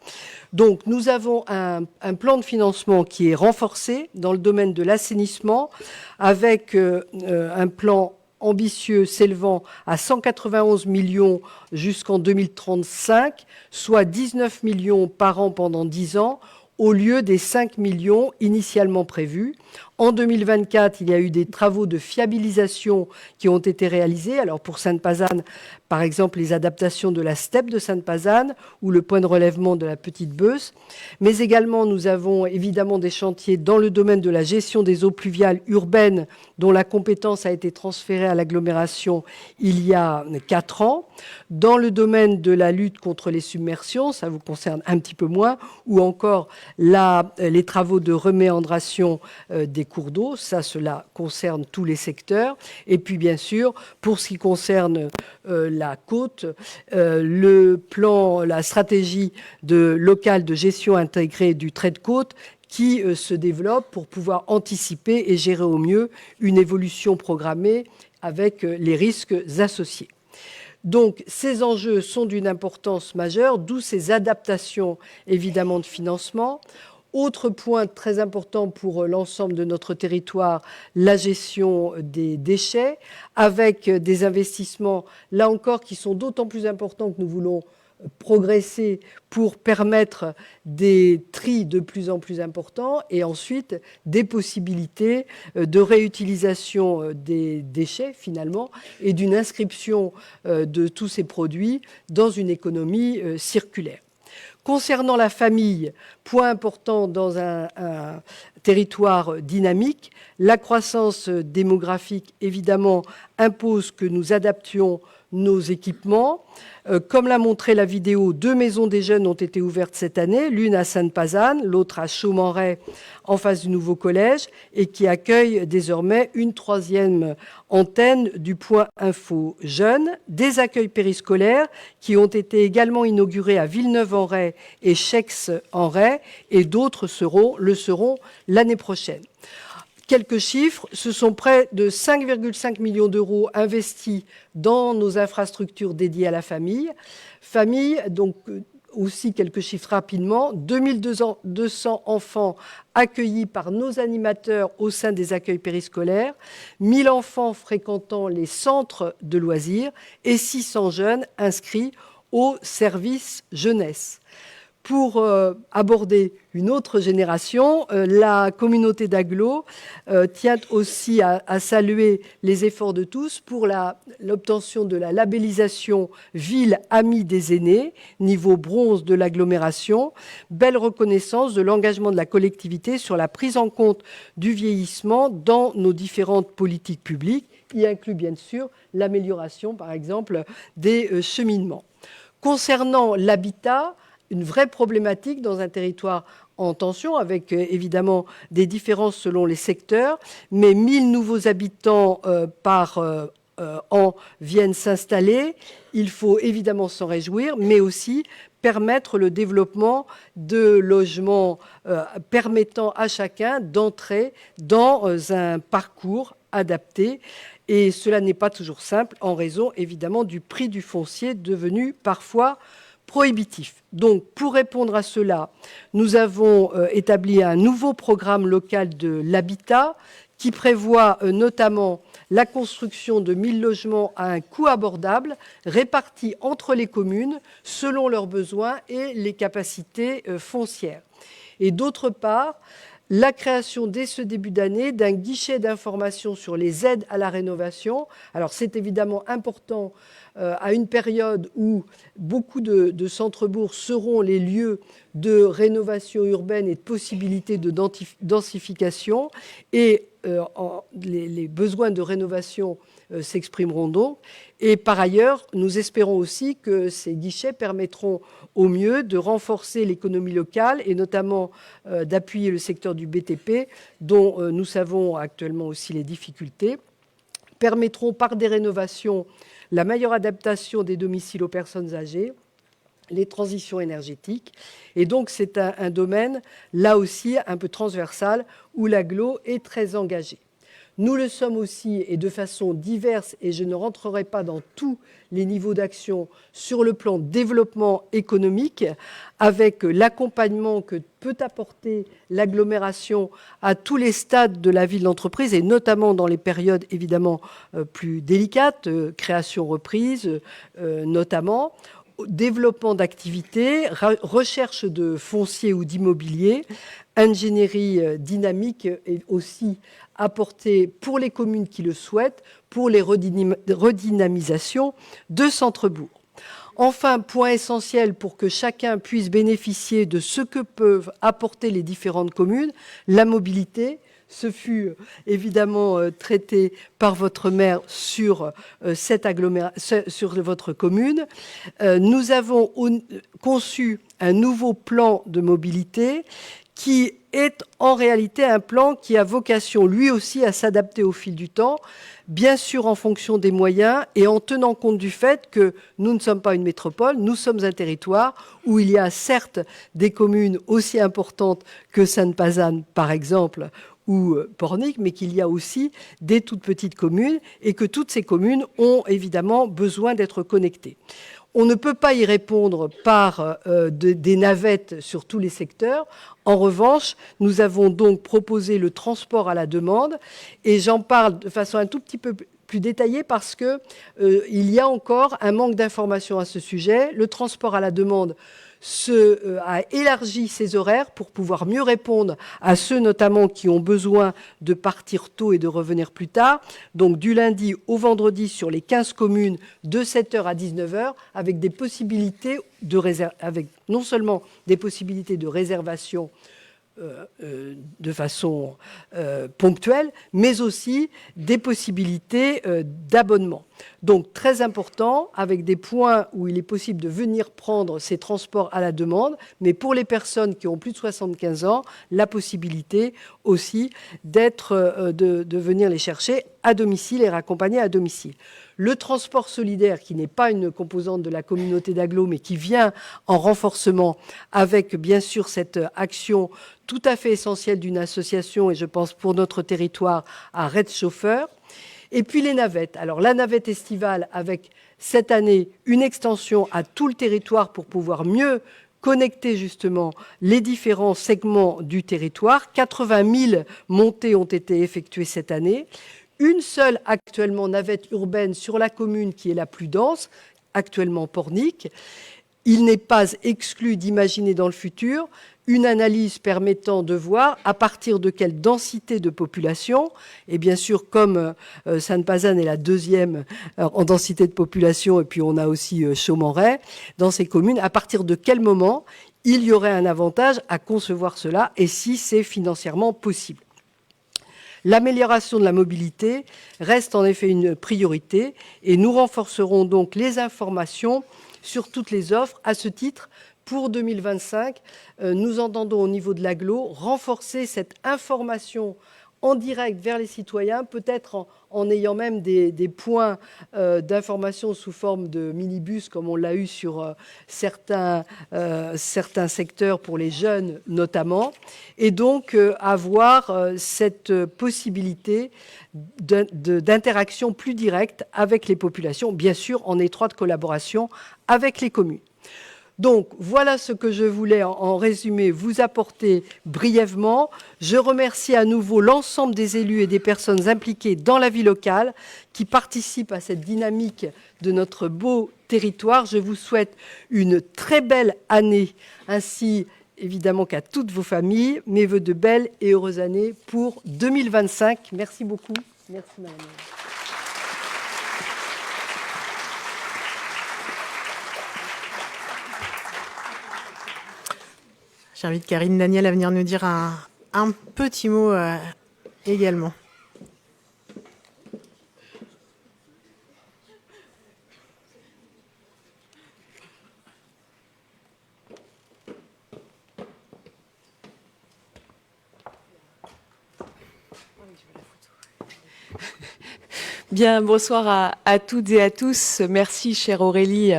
Donc nous avons un plan de financement qui est renforcé dans le domaine de l'assainissement, avec un plan ambitieux s'élevant à 191 millions jusqu'en 2035, soit 19 millions par an pendant 10 ans, au lieu des 5 millions initialement prévus. En 2024, il y a eu des travaux de fiabilisation qui ont été réalisés. Alors pour Sainte-Pazanne, par exemple, les adaptations de la steppe de Sainte-Pazanne ou le point de relèvement de la Petite Beauce. Mais également, nous avons évidemment des chantiers dans le domaine de la gestion des eaux pluviales urbaines, dont la compétence a été transférée à l'agglomération il y a 4 ans. Dans le domaine de la lutte contre les submersions, ça vous concerne un petit peu moins, ou encore les travaux de reméandration des cours d'eau, cela concerne tous les secteurs. Et puis bien sûr, pour ce qui concerne la côte, le plan, la stratégie locale de gestion intégrée du trait de côte qui se développe pour pouvoir anticiper et gérer au mieux une évolution programmée avec les risques associés. Donc, ces enjeux sont d'une importance majeure, d'où ces adaptations, évidemment, de financement. Autre point très important pour l'ensemble de notre territoire, la gestion des déchets, avec des investissements, là encore, qui sont d'autant plus importants que nous voulons progresser pour permettre des tris de plus en plus importants et ensuite des possibilités de réutilisation des déchets finalement et d'une inscription de tous ces produits dans une économie circulaire. Concernant la famille, point important dans un territoire dynamique, la croissance démographique évidemment impose que nous adaptions nos équipements. Comme l'a montré la vidéo, 2 maisons des jeunes ont été ouvertes cette année, l'une à Sainte-Pazanne, l'autre à Chaumes-en-Retz, en face du nouveau collège, et qui accueille désormais une 3e antenne du point info jeunes. Des accueils périscolaires qui ont été également inaugurés à Villeneuve-en-Retz et Chex-en-Retz, et d'autres le seront l'année prochaine. Quelques chiffres, ce sont près de 5,5 millions d'euros investis dans nos infrastructures dédiées à la famille. Famille, donc aussi quelques chiffres rapidement, 2200 enfants accueillis par nos animateurs au sein des accueils périscolaires, 1000 enfants fréquentant les centres de loisirs et 600 jeunes inscrits au service jeunesse. Pour aborder une autre génération, la communauté d'agglo tient aussi à saluer les efforts de tous pour l'obtention de la labellisation Ville Amie des aînés, niveau bronze de l'agglomération. Belle reconnaissance de l'engagement de la collectivité sur la prise en compte du vieillissement dans nos différentes politiques publiques, y inclut bien sûr l'amélioration, par exemple, des cheminements. Concernant l'habitat, une vraie problématique dans un territoire en tension, avec évidemment des différences selon les secteurs, mais 1000 nouveaux habitants par an viennent s'installer. Il faut évidemment s'en réjouir, mais aussi permettre le développement de logements permettant à chacun d'entrer dans un parcours adapté. Et cela n'est pas toujours simple en raison évidemment du prix du foncier devenu parfois prohibitif. Donc, pour répondre à cela, nous avons établi un nouveau programme local de l'habitat qui prévoit notamment la construction de 1000 logements à un coût abordable, répartis entre les communes selon leurs besoins et les capacités foncières. Et d'autre part, la création dès ce début d'année d'un guichet d'information sur les aides à la rénovation. Alors c'est évidemment important à une période où beaucoup de centres-bourgs seront les lieux de rénovation urbaine et de possibilités de densification, et les besoins de rénovation s'exprimeront donc. Et par ailleurs, nous espérons aussi que ces guichets permettront au mieux de renforcer l'économie locale et notamment d'appuyer le secteur du BTP, dont nous savons actuellement aussi les difficultés, permettront par des rénovations la meilleure adaptation des domiciles aux personnes âgées, les transitions énergétiques. Et donc c'est un domaine, là aussi, un peu transversal, où l'agglo est très engagée. Nous le sommes aussi, et de façon diverse, et je ne rentrerai pas dans tous les niveaux d'action sur le plan développement économique, avec l'accompagnement que peut apporter l'agglomération à tous les stades de la vie de l'entreprise, et notamment dans les périodes évidemment plus délicates, création-reprise notamment, développement d'activités, recherche de foncier ou d'immobilier, ingénierie dynamique et aussi apportée pour les communes qui le souhaitent pour les redynamisations de centres-bourgs. Enfin, point essentiel pour que chacun puisse bénéficier de ce que peuvent apporter les différentes communes, la mobilité. Ce fut évidemment traité par votre maire sur sur votre commune. Nous avons conçu un nouveau plan de mobilité qui est en réalité un plan qui a vocation lui aussi à s'adapter au fil du temps, bien sûr en fonction des moyens et en tenant compte du fait que nous ne sommes pas une métropole, nous sommes un territoire où il y a certes des communes aussi importantes que Sainte-Pazanne par exemple, ou Pornic, mais qu'il y a aussi des toutes petites communes et que toutes ces communes ont évidemment besoin d'être connectées. On ne peut pas y répondre par des navettes sur tous les secteurs. En revanche, nous avons donc proposé le transport à la demande, et j'en parle de façon un tout petit peu plus détaillée parce que il y a encore un manque d'informations à ce sujet. Le transport à la demande a élargi ses horaires pour pouvoir mieux répondre à ceux notamment qui ont besoin de partir tôt et de revenir plus tard. Donc du lundi au vendredi sur les 15 communes de 7h à 19h avec des possibilités avec non seulement des possibilités de réservation de façon ponctuelle, mais aussi des possibilités d'abonnement. Donc très important, avec des points où il est possible de venir prendre ces transports à la demande, mais pour les personnes qui ont plus de 75 ans, la possibilité aussi de venir les chercher à domicile et raccompagner à domicile. Le transport solidaire, qui n'est pas une composante de la communauté d'agglo, mais qui vient en renforcement avec, bien sûr, cette action tout à fait essentielle d'une association, et je pense pour notre territoire à Red Chauffeur. Et puis les navettes. Alors la navette estivale avec cette année une extension à tout le territoire pour pouvoir mieux connecter justement les différents segments du territoire. 80 000 montées ont été effectuées cette année. Une seule actuellement navette urbaine sur la commune qui est la plus dense, actuellement Pornic. Il n'est pas exclu d'imaginer dans le futur une analyse permettant de voir à partir de quelle densité de population, et bien sûr comme Sainte-Pazanne est la deuxième en densité de population, et puis on a aussi Chaumeray, dans ces communes, à partir de quel moment il y aurait un avantage à concevoir cela, et si c'est financièrement possible. L'amélioration de la mobilité reste en effet une priorité, et nous renforcerons donc les informations sur toutes les offres. À ce titre, pour 2025, nous entendons au niveau de l'agglo renforcer cette information en direct vers les citoyens, peut-être en ayant même des points d'information sous forme de minibus, comme on l'a eu sur certains secteurs pour les jeunes notamment, et donc avoir cette possibilité d'interaction plus directe avec les populations, bien sûr en étroite collaboration avec les communes. Donc, voilà ce que je voulais en résumé vous apporter brièvement. Je remercie à nouveau l'ensemble des élus et des personnes impliquées dans la vie locale qui participent à cette dynamique de notre beau territoire. Je vous souhaite une très belle année, ainsi évidemment qu'à toutes vos familles. Mes voeux de belles et heureuses années pour 2025. Merci beaucoup. Merci, madame. J'invite Karine Daniel à venir nous dire un petit mot également. Bien, bonsoir à toutes et à tous. Merci, chère Aurélie,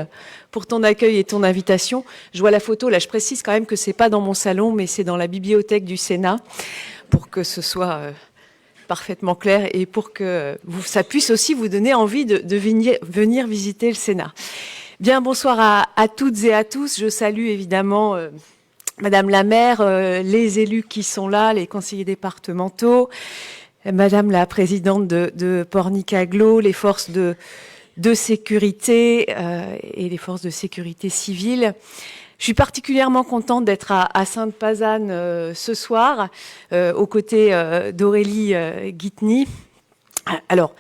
pour ton accueil et ton invitation. Je vois la photo, là, je précise quand même que c'est pas dans mon salon, mais c'est dans la bibliothèque du Sénat, pour que ce soit parfaitement clair et pour que ça puisse aussi vous donner envie de venir visiter le Sénat. Bien, bonsoir à toutes et à tous. Je salue évidemment Madame la maire, les élus qui sont là, les conseillers départementaux, Madame la présidente de Pornic-Agglo, les forces de sécurité et les forces de sécurité civile. Je suis particulièrement contente d'être à Sainte-Pazanne ce soir, aux côtés d'Aurélie Guiteny. Alors,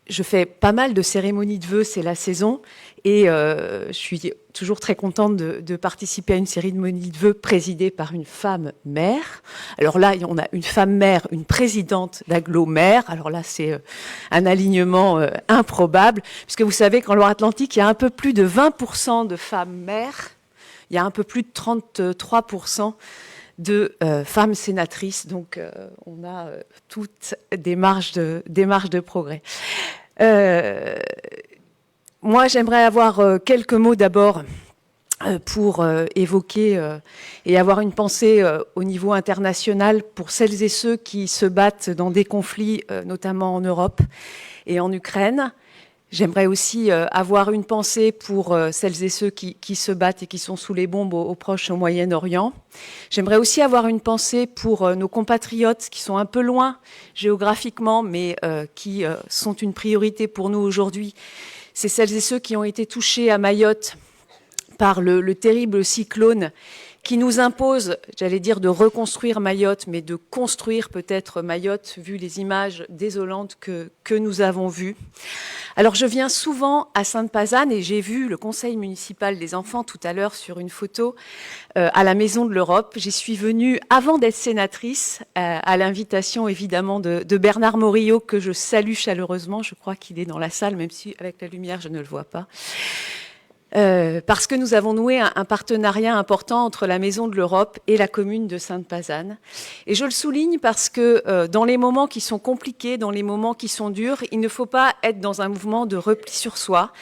je fais pas mal de cérémonies de vœux, c'est la saison, et je suis toujours très contente de participer à une cérémonie de vœux présidée par une femme maire. Alors là, on a une femme maire, une présidente d'agglo maire. Alors là, c'est un alignement improbable, puisque vous savez qu'en Loire-Atlantique, il y a un peu plus de 20% de femmes maires, il y a un peu plus de 33% de femmes sénatrices, donc on a toutes des marges de progrès. Moi, j'aimerais avoir quelques mots d'abord pour évoquer et avoir une pensée au niveau international pour celles et ceux qui se battent dans des conflits, notamment en Europe et en Ukraine. J'aimerais aussi avoir une pensée pour celles et ceux qui se battent et qui sont sous les bombes au Proche et au Moyen-Orient. J'aimerais aussi avoir une pensée pour nos compatriotes qui sont un peu loin géographiquement, mais qui sont une priorité pour nous aujourd'hui. C'est celles et ceux qui ont été touchés à Mayotte par le terrible cyclone qui nous impose, j'allais dire, de reconstruire Mayotte, mais de construire peut-être Mayotte, vu les images désolantes que nous avons vues. Alors, je viens souvent à Sainte-Pazanne et j'ai vu le conseil municipal des enfants tout à l'heure sur une photo à la Maison de l'Europe. J'y suis venue avant d'être sénatrice, à l'invitation évidemment de Bernard Morillo, que je salue chaleureusement. Je crois qu'il est dans la salle, même si avec la lumière, je ne le vois pas. Parce que nous avons noué un partenariat important entre la Maison de l'Europe et la commune de Sainte-Pazanne. Et je le souligne parce que dans les moments qui sont compliqués, dans les moments qui sont durs, il ne faut pas être dans un mouvement de repli sur soi.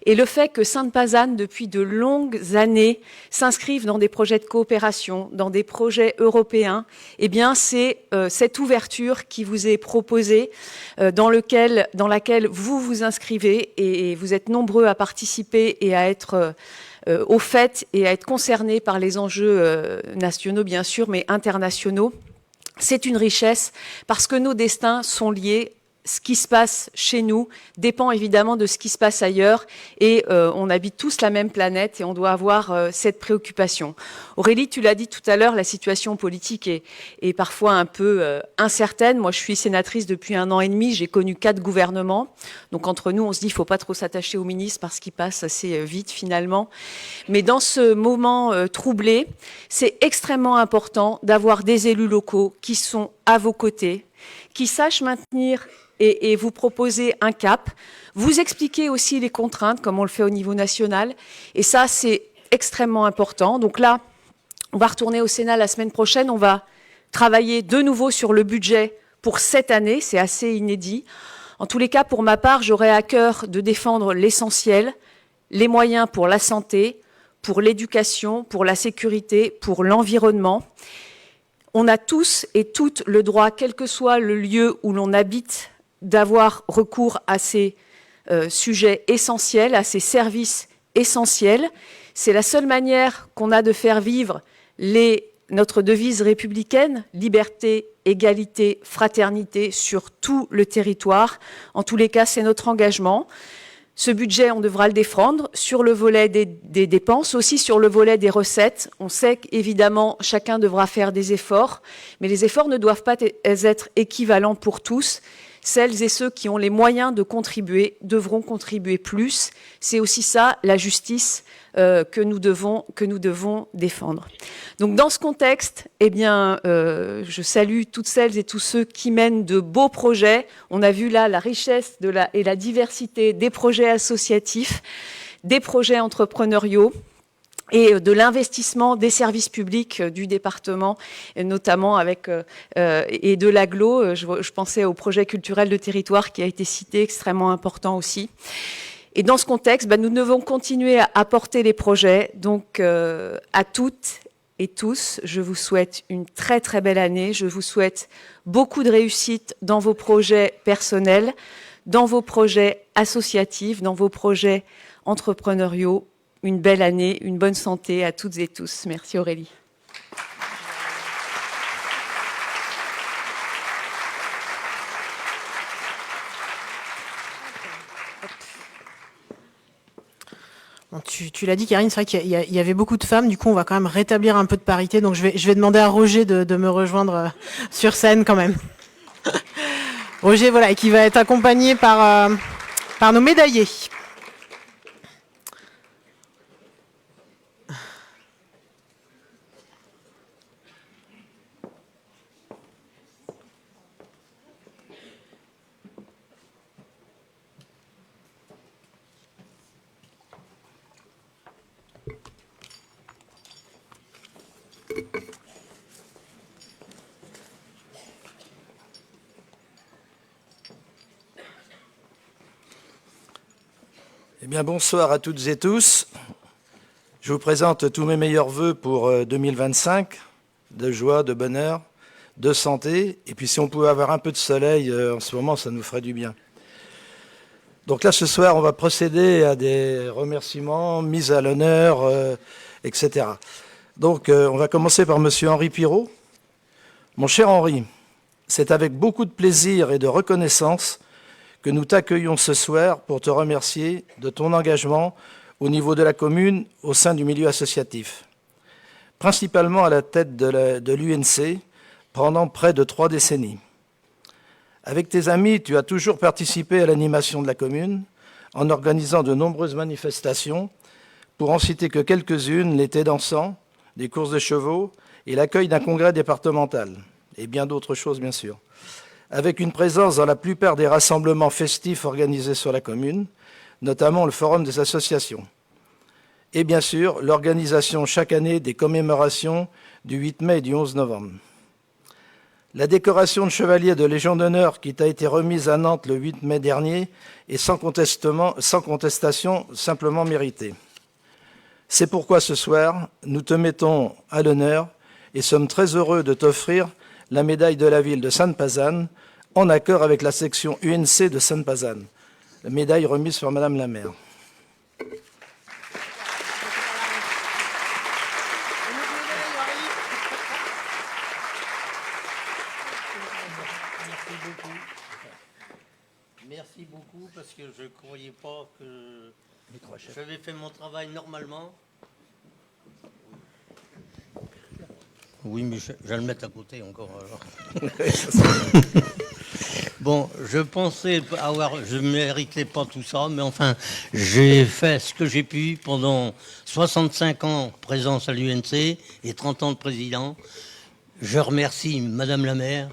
Et le fait que Sainte-Pazanne, depuis de longues années, s'inscrive dans des projets de coopération, dans des projets européens, eh bien, c'est cette ouverture qui vous est proposée, dans laquelle vous vous inscrivez et vous êtes nombreux à participer et à être au fait et à être concernés par les enjeux nationaux, bien sûr, mais internationaux. C'est une richesse parce que nos destins sont liés. Ce qui se passe chez nous dépend évidemment de ce qui se passe ailleurs et on habite tous la même planète et on doit avoir cette préoccupation. Aurélie, tu l'as dit tout à l'heure, la situation politique est parfois un peu incertaine. Moi, je suis sénatrice depuis 1 an et demi, j'ai connu 4 gouvernements. Donc entre nous, on se dit il ne faut pas trop s'attacher au ministre parce qu'il passe assez vite finalement. Mais dans ce moment troublé, c'est extrêmement important d'avoir des élus locaux qui sont à vos côtés, qui sachent maintenir et vous proposer un cap, vous expliquer aussi les contraintes, comme on le fait au niveau national. Et ça, c'est extrêmement important. Donc là, on va retourner au Sénat la semaine prochaine. On va travailler de nouveau sur le budget pour cette année. C'est assez inédit. En tous les cas, pour ma part, j'aurai à cœur de défendre l'essentiel, les moyens pour la santé, pour l'éducation, pour la sécurité, pour l'environnement. On a tous et toutes le droit, quel que soit le lieu où l'on habite, d'avoir recours à ces sujets essentiels, à ces services essentiels. C'est la seule manière qu'on a de faire vivre notre devise républicaine, liberté, égalité, fraternité sur tout le territoire. En tous les cas, c'est notre engagement. Ce budget, on devra le défendre sur le volet des dépenses, aussi sur le volet des recettes. On sait qu'évidemment, chacun devra faire des efforts, mais les efforts ne doivent pas être équivalents pour tous. Celles et ceux qui ont les moyens de contribuer devront contribuer plus. C'est aussi ça, la justice que nous devons défendre. Donc dans ce contexte, eh bien, je salue toutes celles et tous ceux qui mènent de beaux projets. On a vu là la richesse et la diversité des projets associatifs, des projets entrepreneuriaux et de l'investissement des services publics du département, et notamment et de l'agglo. Je pensais au projet culturel de territoire qui a été cité, extrêmement important aussi. Et dans ce contexte, nous devons continuer à porter les projets. Donc, à toutes et tous, je vous souhaite une très très belle année. Je vous souhaite beaucoup de réussite dans vos projets personnels, dans vos projets associatifs, dans vos projets entrepreneuriaux. Une belle année, une bonne santé à toutes et tous. Merci Aurélie. Bon, tu l'as dit, Karine, c'est vrai qu'il y avait beaucoup de femmes. Du coup, on va quand même rétablir un peu de parité. Donc, je vais demander à Roger de me rejoindre sur scène quand même. Roger, voilà, et qui va être accompagné par nos médaillés. Eh bien, bonsoir à toutes et tous. Je vous présente tous mes meilleurs vœux pour 2025, de joie, de bonheur, de santé. Et puis, si on pouvait avoir un peu de soleil en ce moment, ça nous ferait du bien. Donc là, ce soir, on va procéder à des remerciements, mises à l'honneur, etc. Donc, on va commencer par Monsieur Henri Pirot. Mon cher Henri, c'est avec beaucoup de plaisir et de reconnaissance que nous t'accueillons ce soir pour te remercier de ton engagement au niveau de la commune au sein du milieu associatif, principalement à la tête de l'UNC pendant près de 3 décennies. Avec tes amis, tu as toujours participé à l'animation de la commune en organisant de nombreuses manifestations, pour en citer que quelques-unes, l'été dansant, des courses de chevaux et l'accueil d'un congrès départemental, et bien d'autres choses bien sûr, avec une présence dans la plupart des rassemblements festifs organisés sur la commune, notamment le Forum des associations. Et bien sûr, l'organisation chaque année des commémorations du 8 mai et du 11 novembre. La décoration de chevalier de Légion d'honneur qui t'a été remise à Nantes le 8 mai dernier est sans contestation simplement méritée. C'est pourquoi ce soir, nous te mettons à l'honneur et sommes très heureux de t'offrir la médaille de la ville de Sainte-Pazanne, en accord avec la section UNC de Sainte-Pazanne. La médaille remise par Madame la maire. Merci beaucoup, parce que je ne croyais pas que j'avais fait mon travail normalement. Oui, mais je vais le mettre à côté encore. Alors. Bon, je pensais je ne méritais pas tout ça, mais enfin, j'ai fait ce que j'ai pu pendant 65 ans présence à l'UNC et 30 ans de président. Je remercie Madame la maire,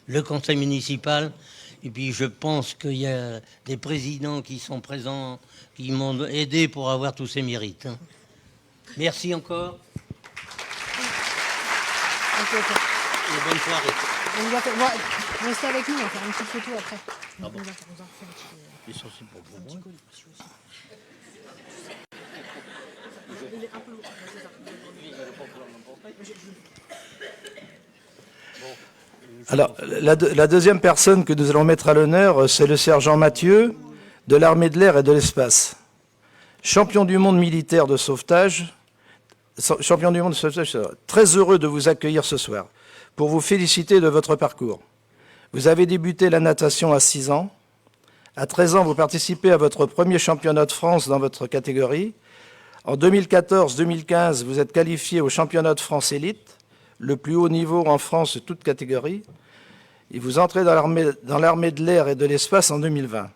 le conseil municipal, et puis je pense qu'il y a des présidents qui sont présents, qui m'ont aidé pour avoir tous ces mérites. Merci encore. Et bonne soirée. Vous restez avec nous, on va faire une petite photo après. Ah bon. On va faire un petit... Et ça, c'est pour moi. Il est un peu lourd, c'est ça. Alors, la deuxième personne que nous allons mettre à l'honneur, c'est le sergent Mathieu de l'armée de l'air et de l'espace. Champion du monde militaire de sauvetage, très heureux de vous accueillir ce soir pour vous féliciter de votre parcours. Vous avez débuté la natation à 6 ans. À 13 ans, vous participez à votre premier championnat de France dans votre catégorie. En 2014-2015, vous êtes qualifié au championnat de France élite, le plus haut niveau en France de toute catégorie. Et vous entrez dans l'armée de l'air et de l'espace en 2020.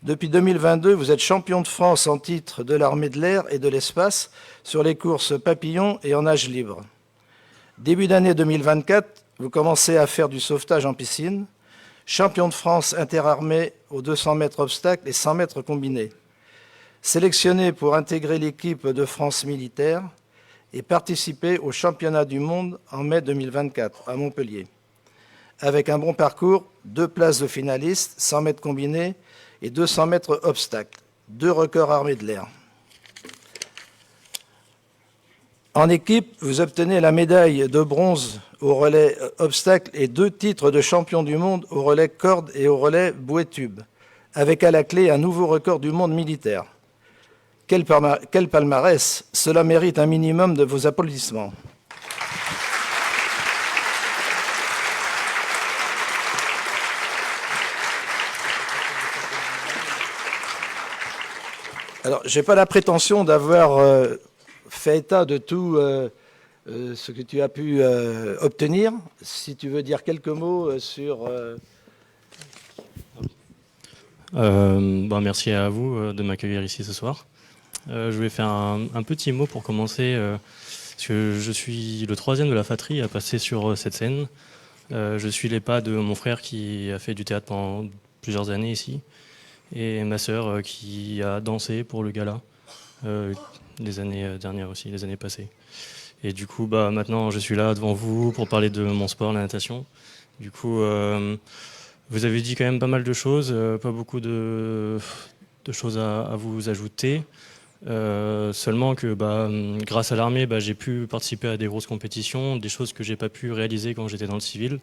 Depuis 2022, vous êtes champion de France en titre de l'armée de l'air et de l'espace sur les courses papillons et en nage libre. Début d'année 2024, vous commencez à faire du sauvetage en piscine, champion de France interarmée aux 200 mètres obstacles et 100 mètres combinés. Sélectionné pour intégrer l'équipe de France militaire et participer au championnat du monde en mai 2024 à Montpellier. Avec un bon parcours, 2 places de finalistes, 100 mètres combinés et 200 mètres obstacles, 2 records armés de l'air. En équipe, vous obtenez la médaille de bronze au relais obstacle et 2 titres de champion du monde au relais corde et au relais bouée-tube, avec à la clé un nouveau record du monde militaire. Quel palmarès! Cela mérite un minimum de vos applaudissements. Alors, je n'ai pas la prétention d'avoir fait état de tout ce que tu as pu obtenir. Si tu veux dire quelques mots sur... Merci à vous de m'accueillir ici ce soir. Je vais faire un petit mot pour commencer, parce que je suis le 3e de la fratrie à passer sur cette scène. Je suis les pas de mon frère qui a fait du théâtre pendant plusieurs années ici, et ma sœur qui a dansé pour le gala les années dernières aussi, les années passées. Et du coup, maintenant, je suis là devant vous pour parler de mon sport, la natation. Du coup, vous avez dit quand même pas mal de choses, pas beaucoup de choses à vous ajouter. Seulement que grâce à l'armée, j'ai pu participer à des grosses compétitions, des choses que j'ai pas pu réaliser quand j'étais dans le civil.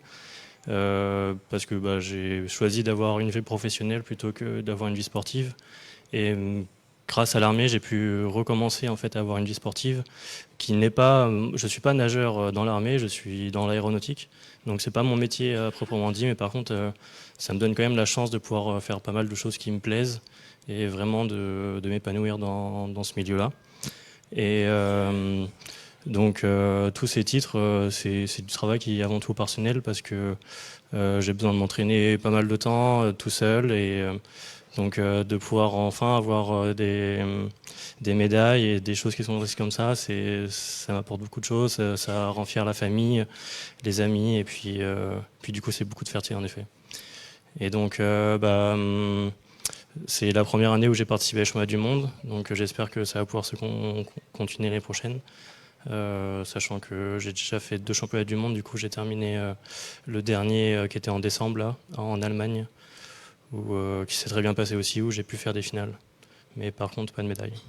Parce que j'ai choisi d'avoir une vie professionnelle plutôt que d'avoir une vie sportive. Et grâce à l'armée, j'ai pu recommencer en fait à avoir une vie sportive qui n'est pas... Je suis pas nageur dans l'armée, je suis dans l'aéronautique. Donc c'est pas mon métier à proprement dit, mais par contre, ça me donne quand même la chance de pouvoir faire pas mal de choses qui me plaisent et vraiment de m'épanouir dans ce milieu-là. Et donc tous ces titres, c'est du travail qui est avant tout personnel parce que j'ai besoin de m'entraîner pas mal de temps tout seul et donc de pouvoir enfin avoir des médailles et des choses qui sont aussi comme ça, ça m'apporte beaucoup de choses, ça rend fier la famille, les amis et puis du coup c'est beaucoup de fierté en effet. Et donc c'est la première année où j'ai participé au championnat du monde, donc j'espère que ça va pouvoir se continuer l'année prochaine. Sachant que j'ai déjà fait 2 championnats du monde, du coup j'ai terminé le dernier qui était en décembre là, en Allemagne, qui s'est très bien passé aussi, où j'ai pu faire des finales. Mais par contre pas de médaille.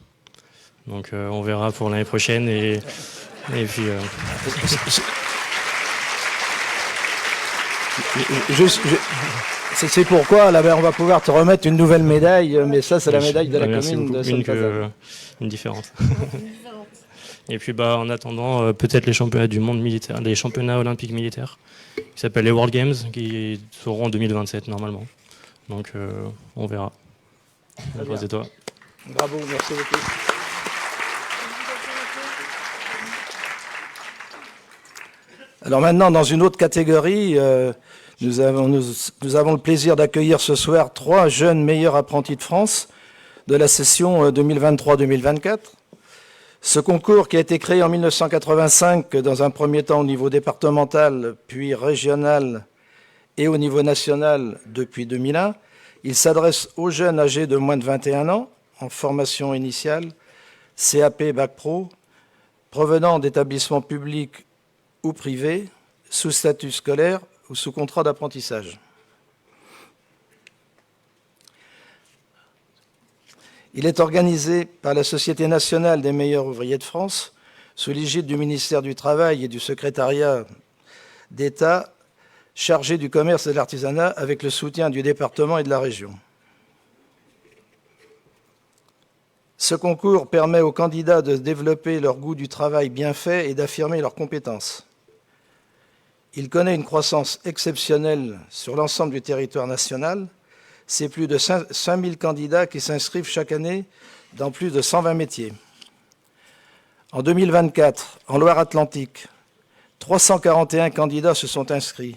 Donc on verra pour l'année prochaine et puis... C'est pourquoi là, on va pouvoir te remettre une nouvelle médaille, mais ça c'est la médaille de la commune de Sainte-Pazanne. Une différente. Et puis en attendant, peut-être les championnats du monde militaire, les championnats olympiques militaires, qui s'appellent les World Games, qui seront en 2027 normalement. Donc on verra. Très toi. Bravo, merci beaucoup. Alors maintenant, dans une autre catégorie, nous avons le plaisir d'accueillir ce soir 3 jeunes meilleurs apprentis de France de la session 2023-2024. Ce concours qui a été créé en 1985, dans un premier temps au niveau départemental, puis régional et au niveau national depuis 2001, il s'adresse aux jeunes âgés de moins de 21 ans, en formation initiale, CAP, Bac Pro, provenant d'établissements publics ou privés, sous statut scolaire ou sous contrat d'apprentissage. Il est organisé par la Société nationale des meilleurs ouvriers de France, sous l'égide du ministère du Travail et du secrétariat d'État chargé du commerce et de l'artisanat, avec le soutien du département et de la région. Ce concours permet aux candidats de développer leur goût du travail bien fait et d'affirmer leurs compétences. Il connaît une croissance exceptionnelle sur l'ensemble du territoire national. C'est plus de 5000 candidats qui s'inscrivent chaque année dans plus de 120 métiers. En 2024, en Loire-Atlantique, 341 candidats se sont inscrits,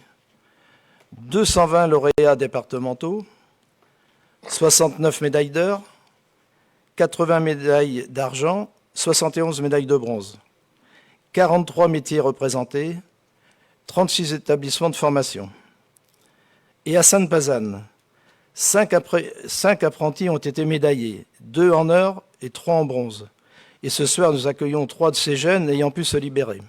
220 lauréats départementaux, 69 médailles d'or, 80 médailles d'argent, 71 médailles de bronze, 43 métiers représentés, 36 établissements de formation. Et à Sainte-Pazanne, 5 apprentis ont été médaillés, 2 en or et 3 en bronze. Et ce soir, nous accueillons 3 de ces jeunes ayant pu se libérer.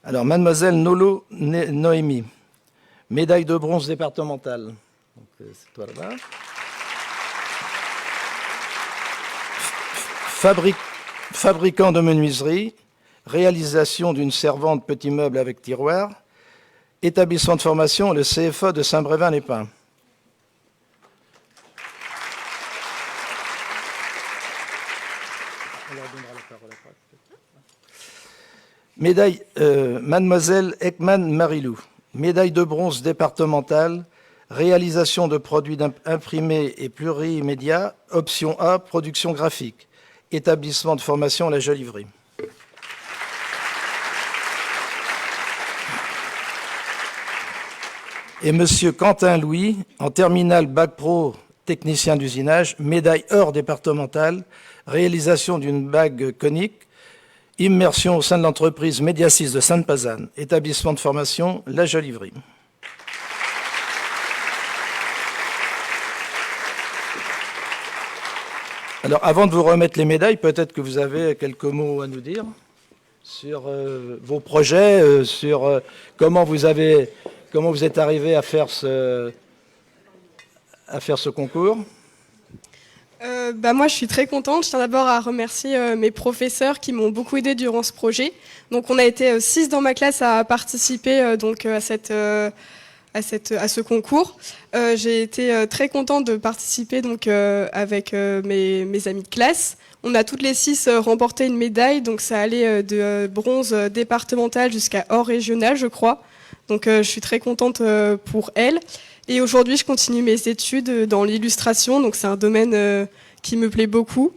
Alors, mademoiselle Nolo Noémie, médaille de bronze départementale. Donc, c'est toi là-bas. Fabricant de menuiserie, réalisation d'une servante petit meuble avec tiroir, établissement de formation, le CFA de Saint-Brévin-les-Pins. Médaille Mademoiselle Ekman Marilou, médaille de bronze départementale, réalisation de produits imprimés et plurimédia, option A, production graphique, établissement de formation La Joliverie. Et Monsieur Quentin Louis, en terminale Bac Pro, technicien d'usinage, médaille or départementale, réalisation d'une bague conique, immersion au sein de l'entreprise Mediasis de Sainte-Pazanne, établissement de formation La Joliverie. Alors, avant de vous remettre les médailles, peut-être que vous avez quelques mots à nous dire sur vos projets, sur comment vous êtes arrivé à faire ce concours. Moi, je suis très contente. Je tiens d'abord à remercier mes professeurs qui m'ont beaucoup aidé durant ce projet. Donc, on a été 6 dans ma classe à participer à ce concours. J'ai été très contente de participer avec mes amis de classe. On a toutes les 6 remporté une médaille, donc ça allait de bronze départemental jusqu'à or régional, je crois. Donc, je suis très contente pour elles. Et aujourd'hui, je continue mes études dans l'illustration, donc c'est un domaine qui me plaît beaucoup.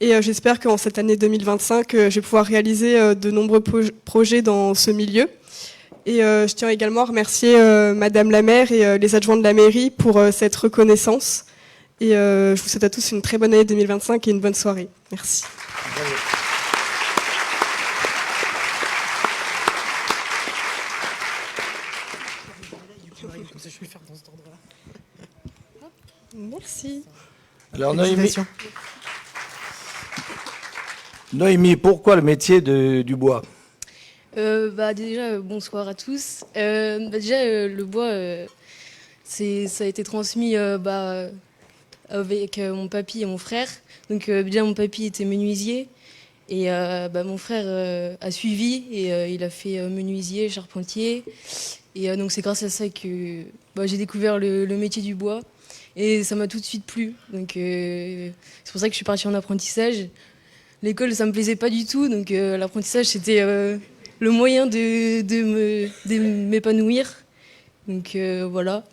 Et j'espère qu'en cette année 2025, je vais pouvoir réaliser de nombreux projets dans ce milieu. Et je tiens également à remercier Madame la maire et les adjoints de la mairie pour cette reconnaissance. Et je vous souhaite à tous une très bonne année 2025 et une bonne soirée. Merci. Bravo. Merci. Alors Noémie, pourquoi le métier du bois? Déjà, bonsoir à tous. Le bois, ça a été transmis avec mon papy et mon frère. Donc déjà, mon papy était menuisier et mon frère a suivi et il a fait menuisier, charpentier. Et donc c'est grâce à ça que j'ai découvert le métier du bois. Et ça m'a tout de suite plu. Donc c'est pour ça que je suis partie en apprentissage. L'école, ça me plaisait pas du tout. Donc l'apprentissage, c'était le moyen de m'épanouir. Donc voilà.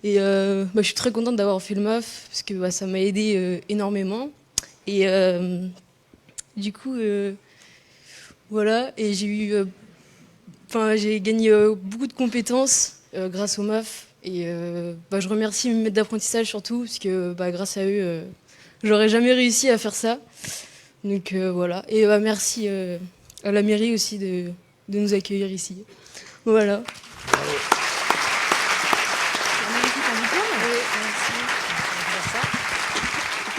Et je suis très contente d'avoir fait le MAF parce que ça m'a aidé énormément. Et du coup, voilà. Et j'ai gagné beaucoup de compétences grâce au MAF. Et je remercie mes maîtres d'apprentissage surtout, parce que grâce à eux, j'aurais jamais réussi à faire ça. Donc voilà. Et merci à la mairie aussi de nous accueillir ici. Voilà.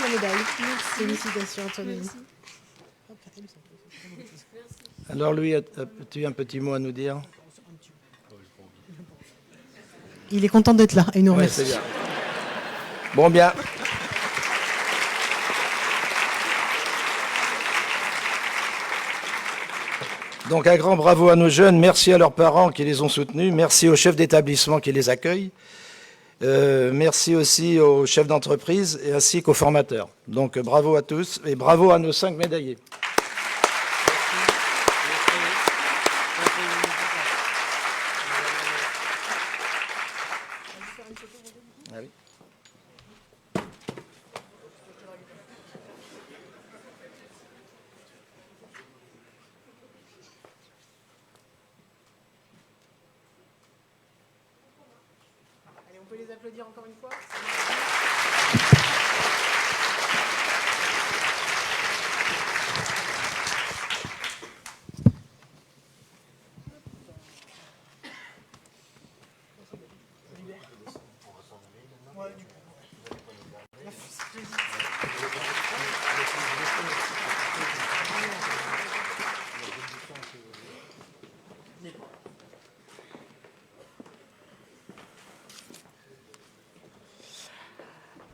la médaille. Félicitations, Antonine. Alors Louis, as-tu un petit mot à nous dire? Il est content d'être là et nous Ouais, remercie. c'est bien. Bon, bien. Donc un grand bravo à nos jeunes, merci à leurs parents qui les ont soutenus, merci aux chefs d'établissement qui les accueillent, merci aussi aux chefs d'entreprise et ainsi qu'aux formateurs. Donc bravo à tous et bravo à nos 5 médaillés. On peut les applaudir encore une fois.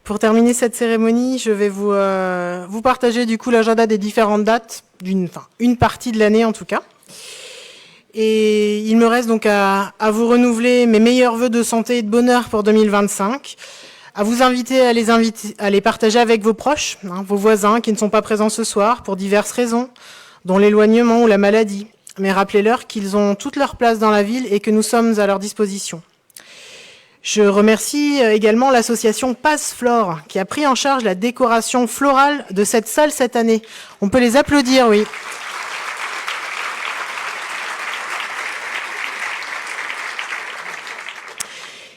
Pour terminer cette cérémonie, je vais vous partager du coup l'agenda des différentes dates, une partie de l'année en tout cas. Et il me reste donc à vous renouveler mes meilleurs vœux de santé et de bonheur pour 2025, à vous inviter à les partager avec vos proches, vos voisins qui ne sont pas présents ce soir pour diverses raisons, dont l'éloignement ou la maladie. Mais rappelez-leur qu'ils ont toute leur place dans la ville et que nous sommes à leur disposition. Je remercie également l'association Passeflore qui a pris en charge la décoration florale de cette salle cette année. On peut les applaudir, oui.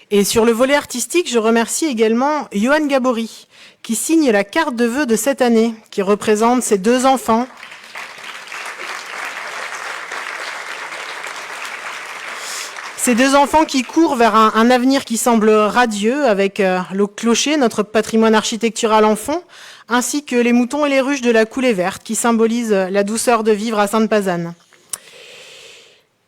Et sur le volet artistique, je remercie également Johan Gabory qui signe la carte de vœux de cette année, qui représente ses 2 enfants. Ces 2 enfants qui courent vers un avenir qui semble radieux avec le clocher, notre patrimoine architectural en fond, ainsi que les moutons et les ruches de la coulée verte qui symbolisent la douceur de vivre à Sainte-Pazanne.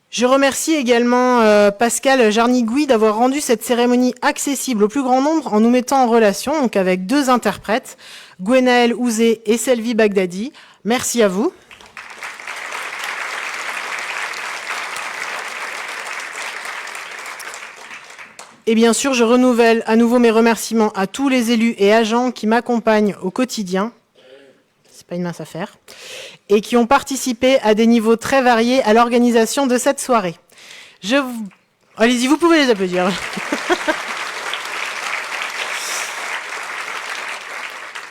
Je remercie également Pascal Jarnigui d'avoir rendu cette cérémonie accessible au plus grand nombre en nous mettant en relation donc avec 2 interprètes, Gwenaël Ouzé et Selvi Bagdadi. Merci à vous. Et bien sûr, je renouvelle à nouveau mes remerciements à tous les élus et agents qui m'accompagnent au quotidien. C'est pas une mince affaire. Et qui ont participé à des niveaux très variés à l'organisation de cette soirée. Allez-y, vous pouvez les applaudir.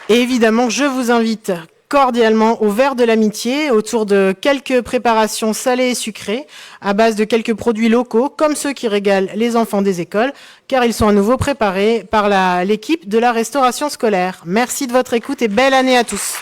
Et évidemment, je vous invite cordialement au verre de l'amitié autour de quelques préparations salées et sucrées à base de quelques produits locaux comme ceux qui régalent les enfants des écoles car ils sont à nouveau préparés par l'équipe de la restauration scolaire. Merci de votre écoute et belle année à tous.